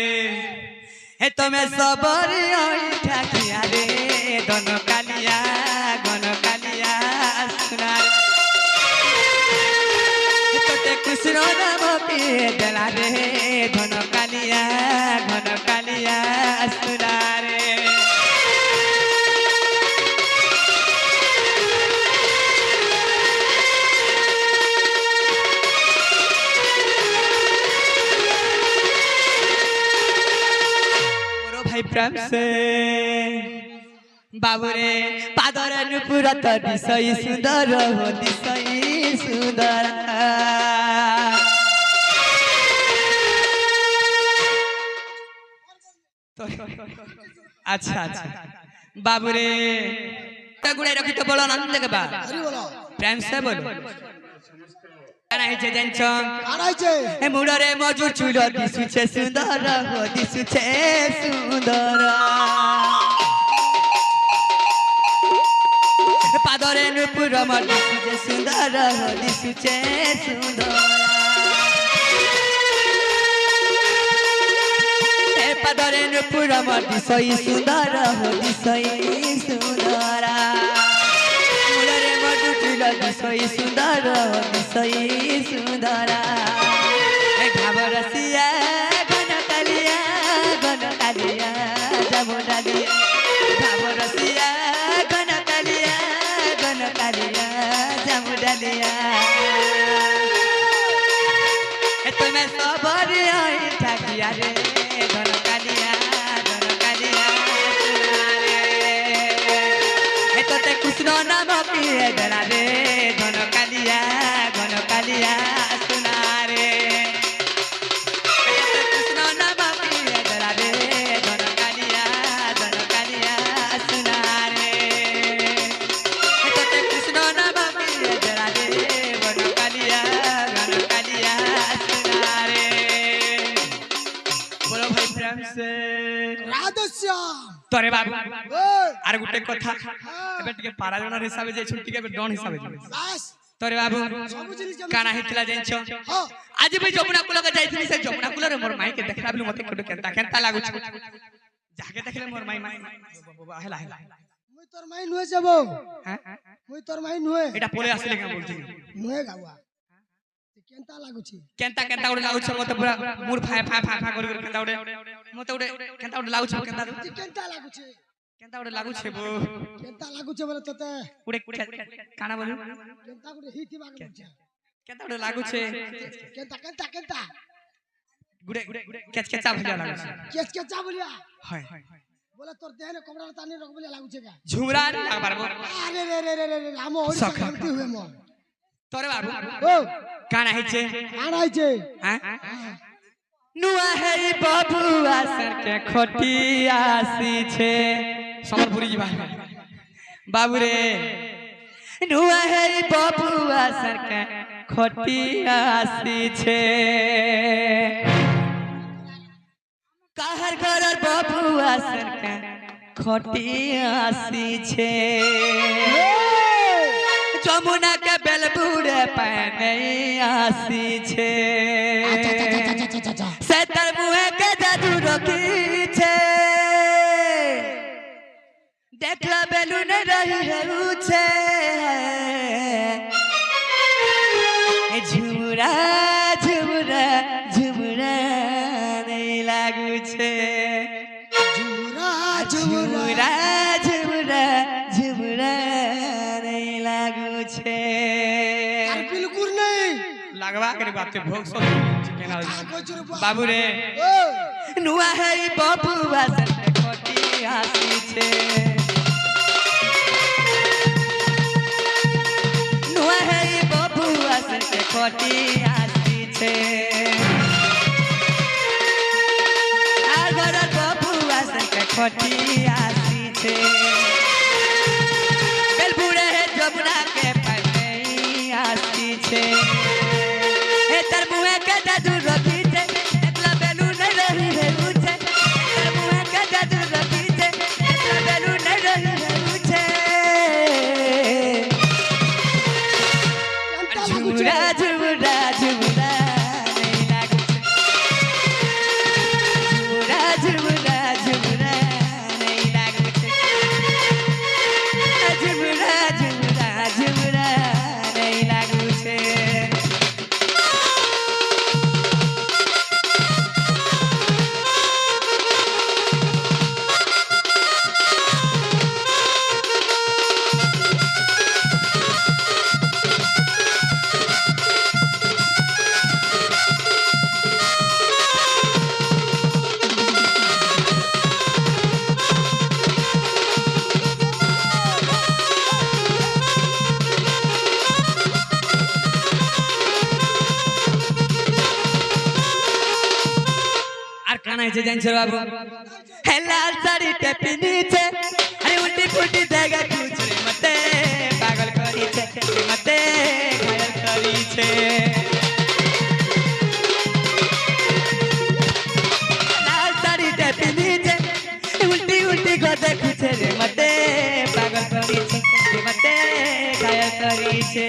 হে তুমি সবরি ওইঠা কিয়া রে ধন কালিয়া ঘন কালিয়া সুনার তোতে কৃষ্ণ নাম পিয়ে দেলা রে ধন কালিয়া সুনারে भाई प्रेम से बाबुरे पादर नुपुरत दिसई सुंदर हो दिसई सुंदर अच्छा अच्छा बाबुरे गुड़े रखी तो बोलो आनंद के बाद हरि बोलो प्रेम से बोलो কানা হইছে জানছ কানাইছে এ মুড়রে মজুর চুল দিশুছে সুন্দর হো দিশুছে সুন্দর পাদরে নুপুর মর দিশুছে সুন্দর হো দিশুছে সুন্দর এ পাদরে নুপুর মর দিশই সুন্দর হো দিশই সুন্দর মুড়রে মজুর চুল দিশই সুন্দর দিশই সুন্দর ঘাবরসিয়া ঘন কালিয়া যাবো ডালিয়া ঘাবরসিয়া ঘন কালিয়া যাবো ডালিয়া তুমি সবরি হই ঠাকিয়া রে ঘন কালিয়া তোতে কৃষ্ণ নাম পিয়ে দেলা রে ঘন কালিয়া সুনা तोरे बाबू ওই आर गुटे कथा হ্যাঁ, एबे टिके पाराजनर हिसाब जे छुट्टी के डन हिसाब जे বাস तोरे बाबू ସବୁ ଜିନିଷ আমি- काना हितला जेंचो ହଁ आज भी जमुना कुल के जाइथिनी से जमुना कुल रे मोर माई के देखला बिलु मते केडो केंता केंता लागु छ जाके देखले मोर माई माई हेला हेला মুই তোর মাই নুয়ে যাব हैं মুই তোর মাই নুয়ে एटा पोले आसिले के बोलथि নুয়ে গাওয়া কেনতা লাগুছি केंता केंता उडे लागु छ मते पूरा मुर फाय फाय फाय फाय कर केंता उडे मते उडे केंता उडे लागु छ केंता কেনতা লাগুছি केंता उडे लागु छ बो কেনতা লাগুছে বলে তোতে उडे काना बोलु কেনতা করে হিতি বাগুছে केंता उडे लागु छ কেনতা কেনতা কেনতা गुडे केच केचा भलिया लागु छ কেস কে চা বলিয়া हाय বলে তোর দেহনে কবড়া টানি রক বলিয়া লাগুছে কা झुमरा लागबार बो আরে রে রে রে রে রে আমো ওড়িশা সখা। গলতি हुए মো तोरे बाबू ও काना हिचे আড়াইছে हैं नुआ है बबुआ सर के खटिया सी छे समरपुरी जी बाबू रे नुआ है बबुआ सर के खटिया सी छे कहर घर बबुआ सर के खटिया सी छे जमुना के बेलबुड़े पाने आसी छे सेतर मुहे के जादू रोकी छे देखला बेलू न रही है उछे झुमरा झुमरा झुमरा नहीं लागू छे झुमरा झुमरा झुमरा झुमरा झुमरा नहीं लागू छे আর বিলকুল নেই लगवा के बात के भोग सब चिकन बाबू रे ও नुआ है बबुआ सर के खटिया सी छे नुआ है बबुआ सर के खटिया सी छे आगर बबुआ सर के खटिया सी छे बेलबुड़े है जमुना के पाने आसी छे ए तर मुहे के जादू रखी छे एकला बेलू नहीं रही है उछे तर मुहे के जादू रखी छे एकला बेलू नहीं रही है उछे কেনতা লাগুছে झुमरा झुमरा झुमरा नहीं लागू छे झुमरा झुमरा झुमरा नहीं लागू छे झुमरा झुमरा झुमरा नहीं लागू छे আর কানা হয়েছে জানছো বাবু হেলা শাড়ি টেপি নিচে আরে উল্টি ফুটি জায়গা খুঁজে মতে পাগল করিছে মতে ঘায়ল করিছে লাল শাড়ি টেপি নিচে উল্টি উল্টি গদে খুঁজে রে মতে পাগল করিছে মতে ঘায়ল করিছে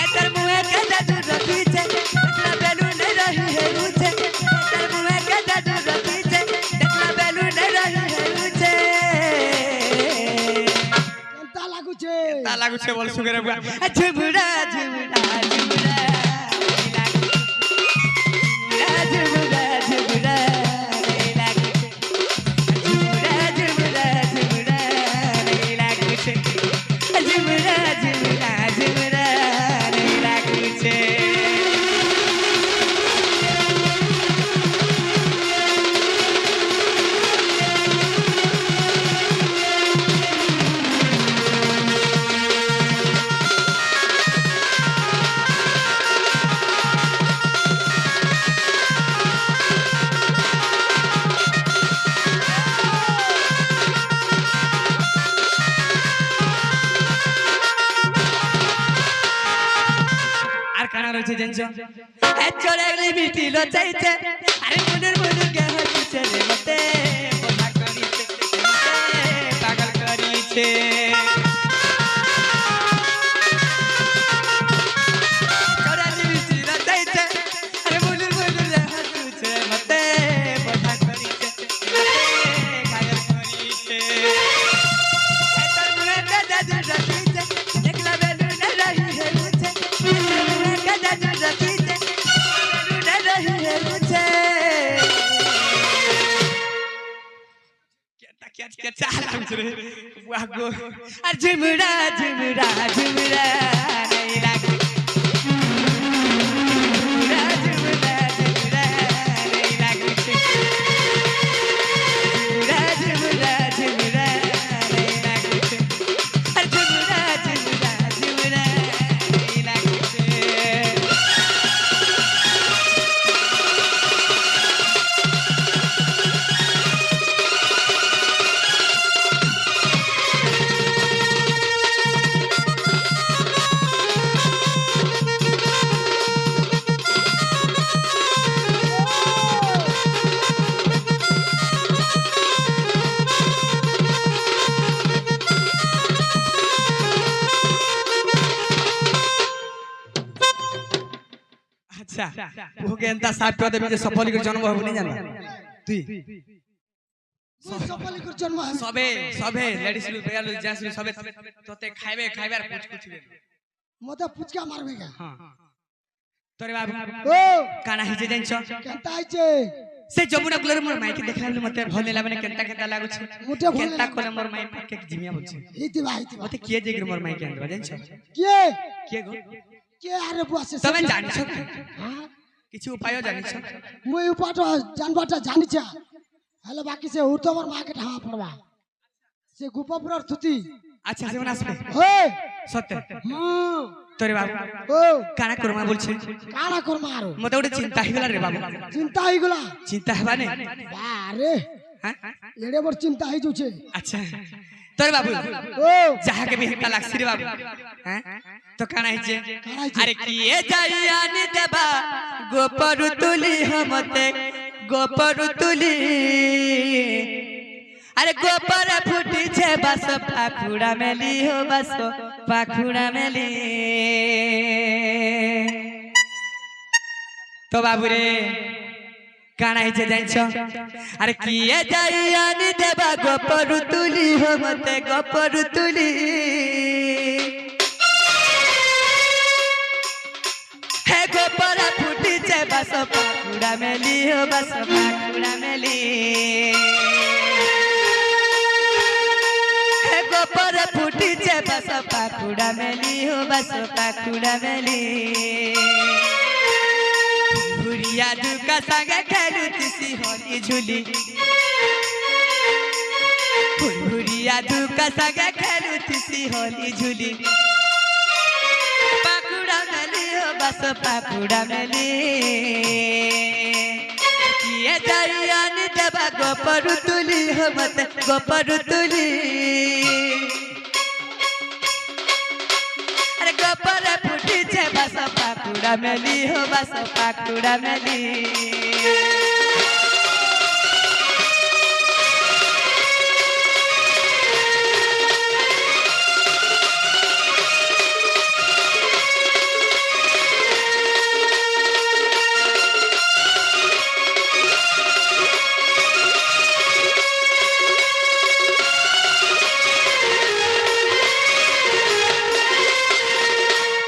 এতর মুহে কে জাদু রখিছে দেখলা বেলু नहीं रही है उछे एतर मुहे के जादू रखी छे देखला बेलू नहीं रही है उछे কেনতা লাগুছে তা लागू छे बोल सुगरे बुआ झुमरा झुमरा झुमरा नहीं लागू झुमरा झुमरा नहीं लागू झुमरा झुमरा झुमरा नहीं लागू छे झुमरा झुमरा झुमरा नहीं लागू छे আর কানা রয়েছে জানছো এ চলে গেলি মিষ্টি লচাইছে আরে মনের মনের কে হচ্ছে রে মতে কথা করিছে করিছে চড়া জিনিসি রাতাইছে আরে বুলুর বুলুর হাসুছে মতে বধা করিছে কায়র করিছে এতর মুনে দাদু রাখিছে একলা বেলু না রহি হে মুছে দাদু রাখিছে বেলু না রহি হে মুছে क्या चाला रे वागो और झुमरा झुमरा झुमरा नहीं लागे झुमरा झुमरा झुमरा नहीं लागे झुमरा झुमरा झुमरा नहीं लागे और झुमरा झुमरा झुमरा नहीं लागे अच्छा वो के अंता साथ पे देबी जे सफली के जन्म होबो नहीं जानबा तुई মুই সফলিকুর জন্ম হয় सबे सबे लेडीज लु बेयालु जेंट्स लु सबे तोते खाइबार पूछ पूछबे মতে পুচকা মারবে গা हां तोरे बाबू ও काना हिजे जाइछ কেনতা আইছে से जमुना गुलर मोर माई के देखाले मते भले लाबने केनता केनता लागु छ मुटे भले केनता कोले मोर माई के जिमिया बोलछ হিতিবা হিতিবা मते किए जेगर मोर माई के अंदर जाइछ কে के गो কে আরে বুয়াছে तमे जानिछ হ্যাঁ किछु उपाय जानिछ মুই উপাটা জানবাটা জানিছা হলে বাকি সে উঠ তোমার মাকে ঢাওয়া পড়বা সে গোপাপুরার তুতি अच्छा से मनास में হে सत्य হুম तोरे बाबू ও काना करमा बोलछ কাড়া কর মারো मते ओटे चिंता हिगला रे बाबू চিন্তা হইগলা चिंता हेबाने বারে हां এড়ে বড় চিন্তা হই যাচ্ছে अच्छा तोरे बाबू ও जहा के भी हिता लागसी रे बाबू हैं तो काना हिजे काना हिजे? अरे किए जाइयानी देबा गोपरु तुली हमते गोपरु तुली अरे गोपर फुटी छे बस पाखुड़ा मेली हो बस पाखुड़ा मेली तो बाबू रे काना हिजे जाइछ अरे किए जाइयानी देबा गोपरु तुली हमते गोपरु तुली हे गोपर फुटी छे बस पाखुड़ा मेली हो बस पाखुड़ा मेली हे गोपर फुटी छे बस पाखुड़ा मेली हो बस पाखुड़ा मेली बुढ़िया दुका संगे खेलुती होली झूली बुढ़िया दुका संगे खेलुती होली झूली पाखुड़ा मेली हो बस पाखुड़ा मेली किए जाइयानी देबा गोपरु तुली हो मत गोपरु तुली अरे गोपर फुटी छे बस पाखुड़ा मेली हो बस पाखुड़ा मेली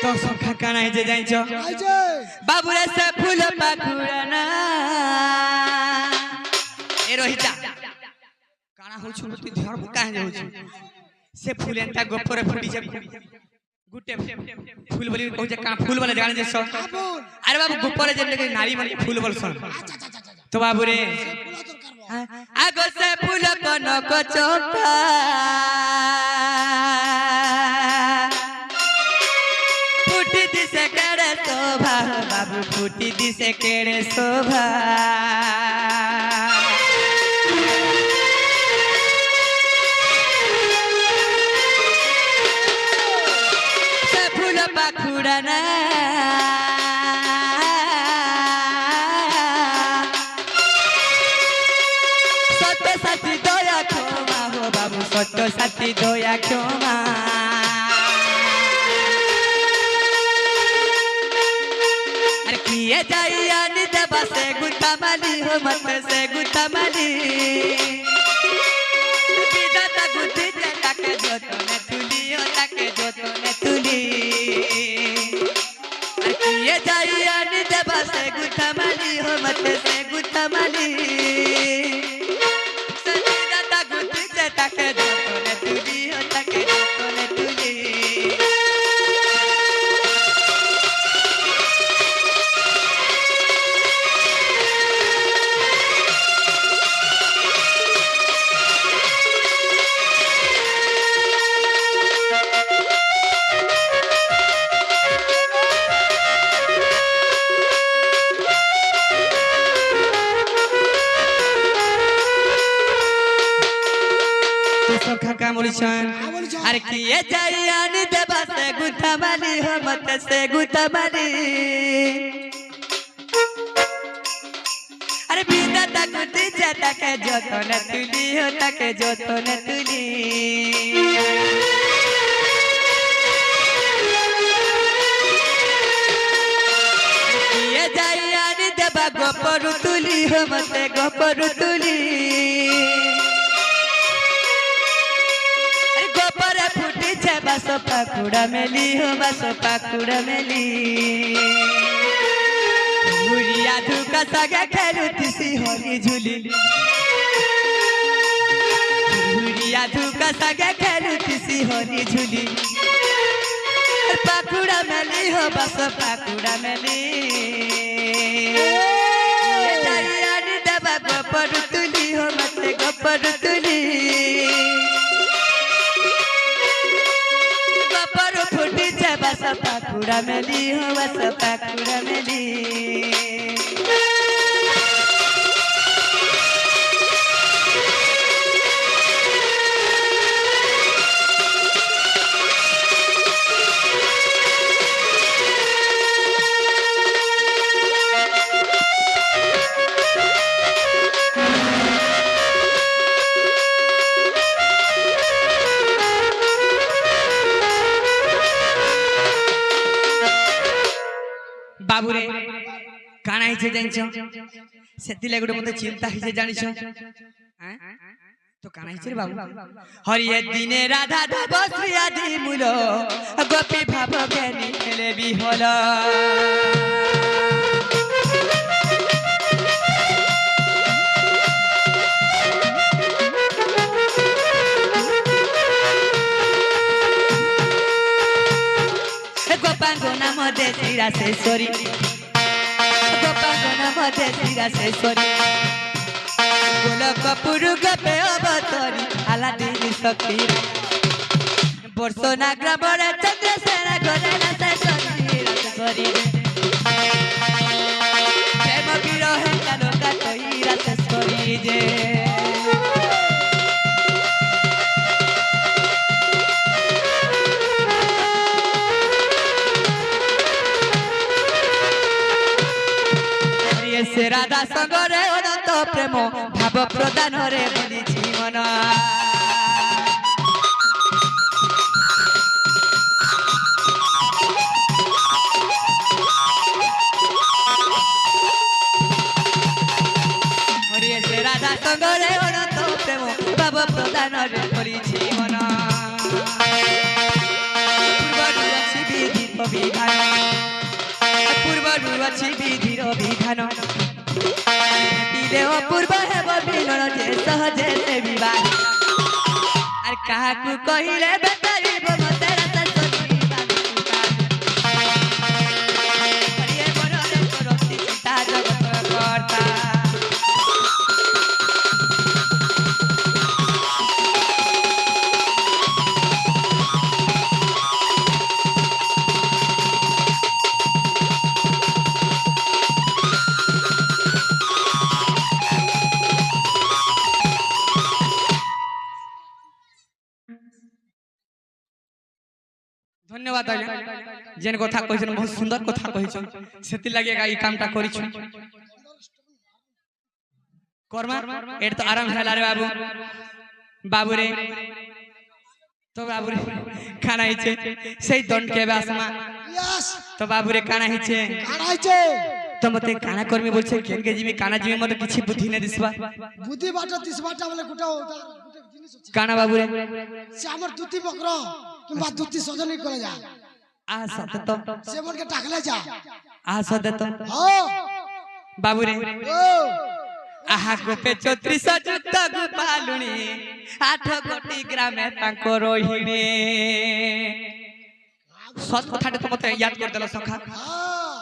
तो सखा काना हिजे जाइछ আইছে बाबूरे से फूल पाखुड़ा ना ए रोहिता काना हो छुटी धर्म काहे जाउ छ से फूल एंता गोपर फुटी छ गुटे फूल बोली कहू जे का फूल वाला जाने जे स আবুল अरे बाबू गोपर जे लगे नारी मन फूल बोल सन तो बाबू रे ফুলা তোর কারবা आगो से फूल कनक चोपा फुटी दिसे केड़े शोभा बाबू फुटी दिसे केड़े शोभा से फूल पाखुड़ा ना सत्य साथी दया क्षमा हो बाबू सत्य साथी করবি দয়া ক্ষমা আর কিয়ে যাই আনি দেবা সে গুতামালি হো মত সে গুতামালি বিধাতা বুদ্ধিতে তাকে যতনে তুলি ও তাকে যতনে তুলি আর কিয়ে যাই আনি দেবা সে গুতামালি হো মত সে গুতামালি বিধাতা বুদ্ধিতে তাকে যতনে তুলি ও তাকে যতনে তুলি খাকা মরিছান আর কি এ যাই আনি দেবা সে গুতামালি হো মত সে গুতামালি আরে বিধাতা গুতি যে তাকে যতনে তুলি হো তাকে যতনে তুলি কি এ যাই আনি দেবা গোপরু তুলি হো মতে গোপরু তুলি গোপরে ফুটিছে বাস পাকুড়া মেলি হো বাস পাকুড়া মেলি বুড়িয়া ধুকা সাগে খেলুতিসি হলি ঝুলি বুড়িয়া ধুকা সাগে খেলুতিসি হলি ঝুলি পাকুড়া মেলি হো বাস পাকুড়া মেলি আনি দেবা গোপর তুলি হো মতে গোপর তুলি ফুটিছে বাস পাকুড়া মেলি হো বাস পাকুড়া মেলি বাবুরে কানা হইছে জানিছ সেতি লাগি মতে চিন্তা হইছে জানিছ হ্যাঁ তো কানা হইছে রে বাবু হরিয়ে দিনে রাধা ধাব শ্রী আদি মূল গোপী ভাব জ্ঞানী খেলে বিহল গোপাঙ্গ নাম দেশিরা শেষরি গোপাঙ্গ নাম দেশিরা শেষরি গোলক পুরু গোপে অবতরি আলাদিনী শক্তি বর্ষ নাগ্রা বড় চন্দ্র সেরা গোলে না শেষরি প্রেম বিরহে কালো কাটইরা শেষরি যে সে রাধা সঙ্গরে অনন্ত প্রেম ভাব প্রদানরে বলিছি মন সে রাধা সঙ্গরে অনন্ত প্রেম ভাব প্রদানরে বলিছি মন পূর্বরু আছে বিধি বিধান পূর্বরু আছে বিধির বিধান অপূর্ব হেব মিলন যে সহজে সে বিবাহ আর কাহাকু কহিলে বেতারিব মতে রাতা সখী হরিয়ে মনরে করতি চিন্তা জগত কর্তা ধন্যবাদ আজ্ঞা যেন কথা কইছেন বহুত সুন্দর কথা কইছেন সেতি লাগি এই কামটা করিছু কর্মা এর তো আরাম হেলা রে বাবু বাবু রে তো বাবুরে কানা হইছে সেই দণ্ড কেবে আসমা यस তো বাবুরে কানা হইছে কাড়াই ছে তো মতে কানা কর্মী বলছে কেনকে জিমি কানা জিমি মতে কিছু বুদ্ধি না দিসবা বুদ্ধি বাটা তিস বাটা বলে গুটা গুটা জিনিস আছে কানা বাবুরে সে আমার দুতি বকর কিংবা দুতি সজনী করে যা আ সাথে তো সে মনকে টাকলে যা আ সাথে তো হ্যাঁ বাবুরে ও আহা গোপে 34 যুদ্ধ গোপালুনি 8 কোটি গ্রামে তাঙ্ক রহিণী সৎ কথাটা তো মতে ইয়াদ করে দিল সখা হ্যাঁ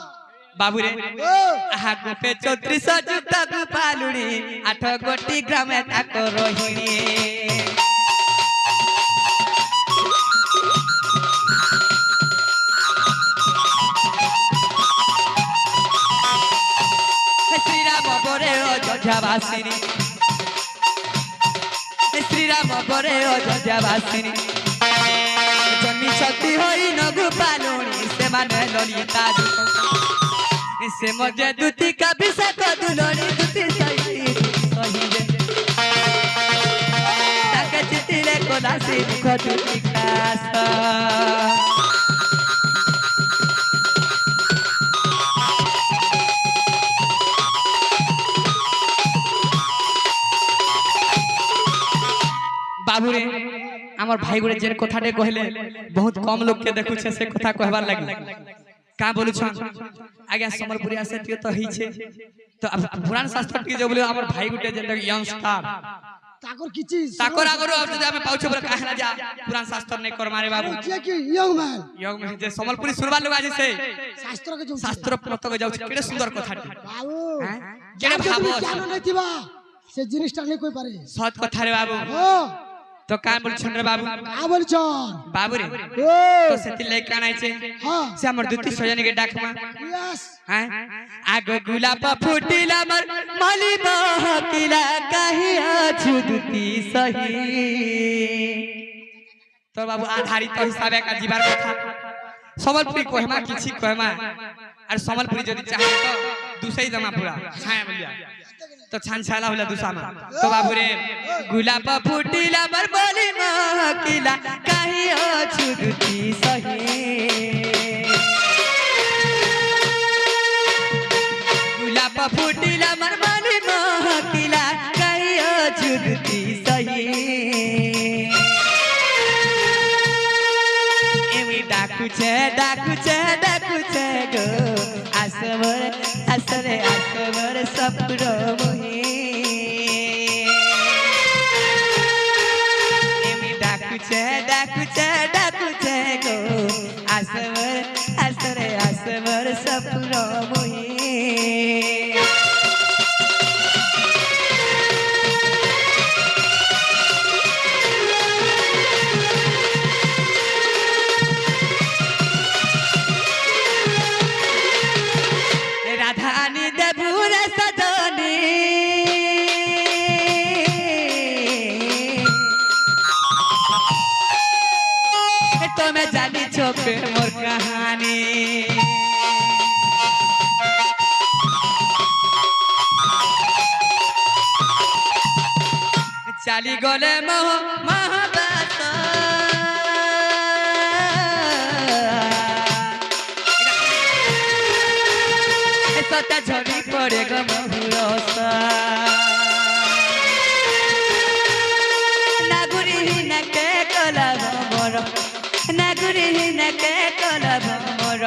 বাবুরে ও আহা গোপে 34 যুদ্ধ গোপালুনি 8 কোটি গ্রামে তাঙ্ক রহিণী শ্রীরাম বরে অযোধ্যাবাসিনী শ্রীরাম বরে অযোধ্যাবাসিনী জন্মি সতী হই নগুপালুনি সেমানে ললিতা সে মজে দুতি কাবিষেক দুলনি দুতি সহিবে তাকে চিতিলে কোদাসি দুঃখ দুতি কাস বাবুরে আমার ভাই গুড়ে যে কথাটে কহিলে বহুত কম লোককে দেখুছে সে কথা কহবার লাগি কা বলুছ আগে সম্বলপুরি আসে তুই তো হইছে তো পুরাণ শাস্ত্র কি যে বলে আমার ভাই গুটে যে ইয়ংস্টার তাকর কিছি তাকর আগর যদি আমি পাউছ বলে কাহনা যা পুরাণ শাস্ত্র নাই কর মারে বাবু যে কি ইয়ং ম্যান ইয়ং মে যে সম্বলপুরি সুরবার লোক আছে সে শাস্ত্র কে जो শাস্ত্র প্রতক যাচ্ছে কেড়ে সুন্দর কথাটি বাবু হ্যাঁ কেড়ে যেটা ভাবো জ্ঞান নাই দিবা সে জিনিসটা নেই কই পারে সৎ কথা রে বাবু ও তো কান বলছেন রে বাবু কা বলছন বাবু রে ও তো সেটি লাই কানাইছে হ্যাঁ সে আমার দুতি সজনীকে ডাকমা यस হ্যাঁ আগ গোলাপ ফুটিলা আমার মালি বহকিলা কাহি আছু দুতি সহি তো বাবু আধারিত হিসাবে কা জীবার কথা সম্বলপুরি কহমা কিছু কহমা আর সম্বলপুরি যদি চাহে তো দুসাই জমা পুরা ছায়া বলিয়া তো ছান ছালা হলা দুসামা তো বাবু রে গোলাপ ফুটিলা আমার মালি বহকিলা কাহি আছু দুতি সহি গোলাপ ফুটিলা আমার মালি বহকিলা কাহি আছু দুতি সহি এমি ডাকুছে ডাকুছে ডাকুছে গো আসবর আসরে আসবর সপুর মোহি এমি ডাকুছে ডাকুছে ডাকুছে গো আসবর আসরে আসবর সপুর মোহি রাধানি দেবুর সজনী তুমি জানিছ প্রেমর কাহানি চালি গলে মোহ মহাবাস সতা ঝরি পড়ে গো মহুরস নাগুরি হিনাকে কলা ভমর নাগুরি হিনাকে কলা ভমর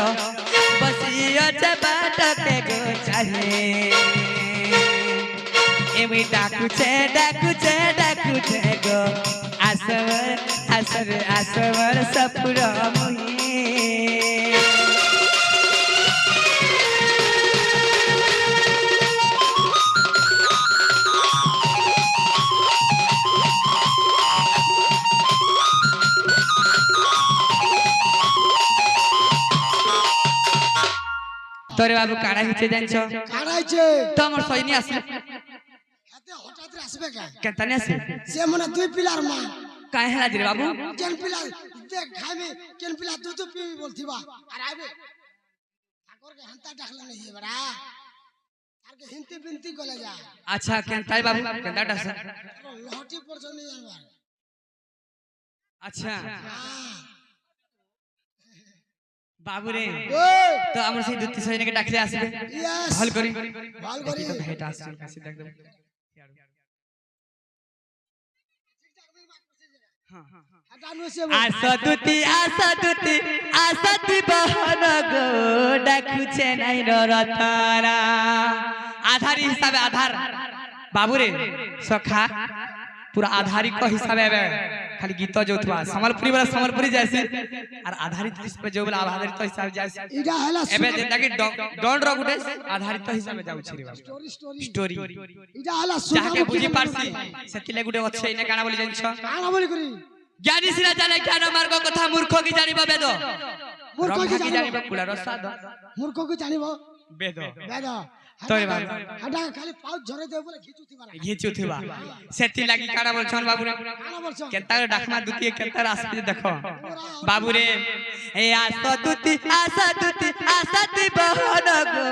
বসিয়ছে বাটকে গো চাহে এমি ডাকুছে ডাকুছে ডাকুছে গো আসবর আসর আসবর সপুর মোহি তোরে বাবু কাড়া হিচে জানছ কাড়াইছে তো আমার সৈনি আসলে হাতে হঠাৎ আসবে কা কেতানি আসে সে মনে দুই পিলার মা কাহে হেলা দিরে বাবু কেন পিলা দেখ খাইবে কেন পিলা দুধ পিবি বলতিবা আর আইবে ঠাকুর के हंता डाखला नहीं है बड़ा तार के हिंती बिनती कले जा अच्छा केन ताई बाबू केन डाटा लहटी पर नहीं जानवा আচ্ছা হ্যাঁ। বাবুরে ওই, তো আমরা সেই দুটি সৈনিককে ডাকলে আসবে yes, ভাল করি ভাল করি। দেখি তো এটা আসছে কাছে একদম হ্যাঁ হ্যাঁ হাঁটা নইছে বল। আসতি বহন গো ডাকুছে নাই রতরা আধারি হিসাবে আধার বাবুরে সখা পুরা আধারিক হিসাবে এবে খালি গীত যৌথবা সম্বলপুরি বলা সম্বলপুরি যাইছে আর আধারিত হিসাবে যৌ বলা আধারিত হিসাবে যাইছে এটা হলা এবে যেটাকি ডন র গুটে আধারিত হিসাবে যাଉଛି রে বাবু স্টোরি স্টোরি এটা হলা যাকে বুঝি পারছি সেতিলে গুটে আছে এনে কানা বলি জানিছ কানা বলি করি জ্ঞানী সিনা জানে জ্ঞান মার্গ কথা মূর্খ কি জানিব বেদ মূর্খ কি ব্রহ্মা কি জানিব জানিব কুলার সাদ মূর্খ কি জানিব বেদ বেদ তোরে বাবু হাঁটা খালি পাউচ ঝরে দেব বলে ঘিচুতি মারা ঘিচু থিবা সেতি লাগি কানা বলছন বাবু রে কানা বলছ কেতার ডাকমা দুতিয়ে কেতার আসবে দেখো বাবু রে এ আসাতি বহন গো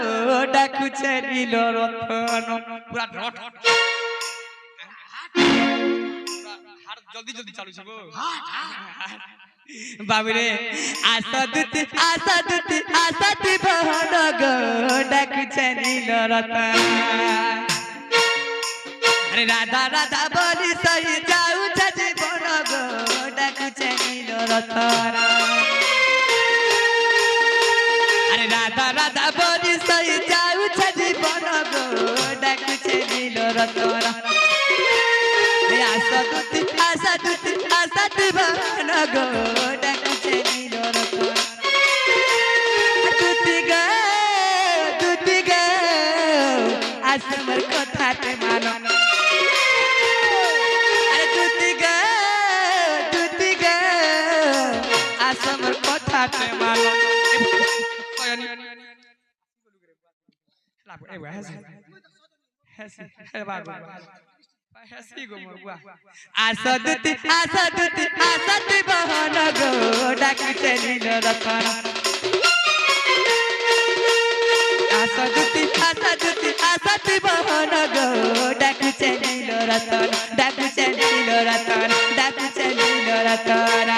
ডাকুছে নীল রতন পুরা রট হার জলদি জলদি চালু ছে গো বাবু রে আসাতি বহন গো ডাকুছে নীল রতন আরে রাধা রাধা বলি সই যাউছে জীবন গো ডাকুছে নীল রতন আরে রাধা রাধা বলি সই যাউছে জীবন গো ডাকুছে নীল রতন আসাতি বহন গো ডাকুছে নীল রতন দুতি গো আসমার কথাতে মানো আরে দুতি গো আসমার কথাতে মানো আসাতি বহন গো ডাকুছে নীল রতন আসাতি বহন গো ডাকুছে নীল রতন ডাকুছে নীল রতন ডাকুছে নীল রতন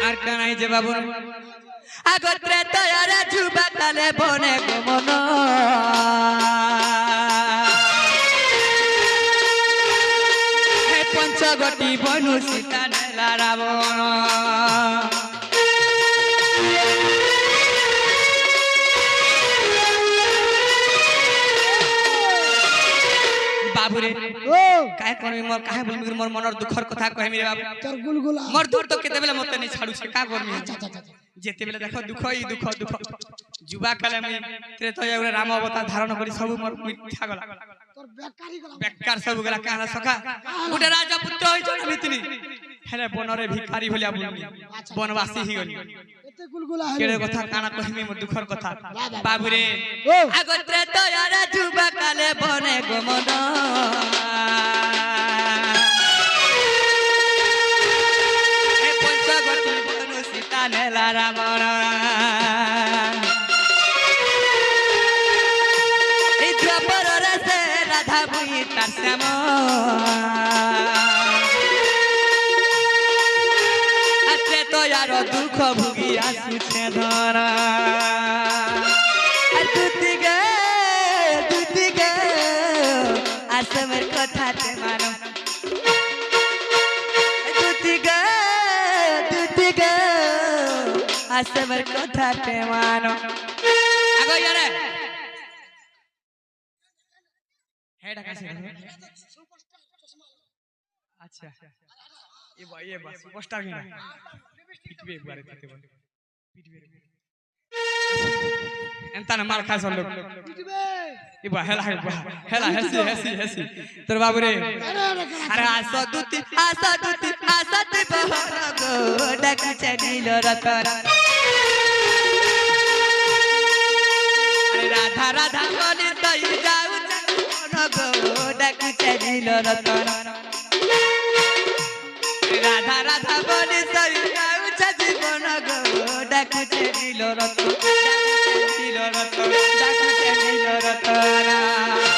আর কানাই যে বাবু আগত্রে তয়ারে যুবা কালে বনে গমন হে পঞ্চগটি বনু সীতা নেলা রাবণ বাবুরে ও কাহে করমি মোর কাহে বলমি মোর মনর দুঃখর কথা কহিমি রে বাবু তোর গুলগুলা মোর দূর তো কেতেবেলে মতে নি ছাড়ুছে কা করমি আচ্ছা আচ্ছা আচ্ছা যেতেবেলে দেখো দুঃখ যুবা কালে মুই ত্রেতয়া গুলো রাম অবতার ধারণ করি সবু মোর মিথ্যা গলা তোর বেকারি গলা বেকার সবু গলা কাহলা সখা গুটে রাজা পুত্র হইছ না মিতনি হেলে বনরে ভিখারি হলিয়া বুলমি বনবাসী হি গলি এতে গুলগুলা হলো কেড়ে কথা কানা কহিমি মোর দুঃখর কথা বাবুরে ও আগত্রে তয়ারে যুবা কালে বনে গমন হে পঞ্চগটি বনু সীতা নেলা রাবণ এই দ্বাপর রসে রাধা বুই তার শ্যাম আত্রে তয়ার দুঃখ ভুগি আসুছে ধরা দুতি গো আসমের কথাতে মানো দুতি গো আসমের কথাতে মানো আগো ইয়ারে হেডা কাছে আচ্ছা ये बस सुपरस्टार की ना पिटबे एक बार देते बोल पिटबे एंता ना मार खा सब लोग পিটবে ये बा हेला हेसी তোর বাবু রে আরে আসাতি বহন গো ডাকুছে নীল রতন আরে রাধা রাধা বলি তই যাউছে মন গো ডাকুছে নীল রতন রাধা রাধা বলি তই যাউছে জীবন গো ডাকুছে নীল রতন ডাকুছে নীল রতন ডাকুছে নীল রতন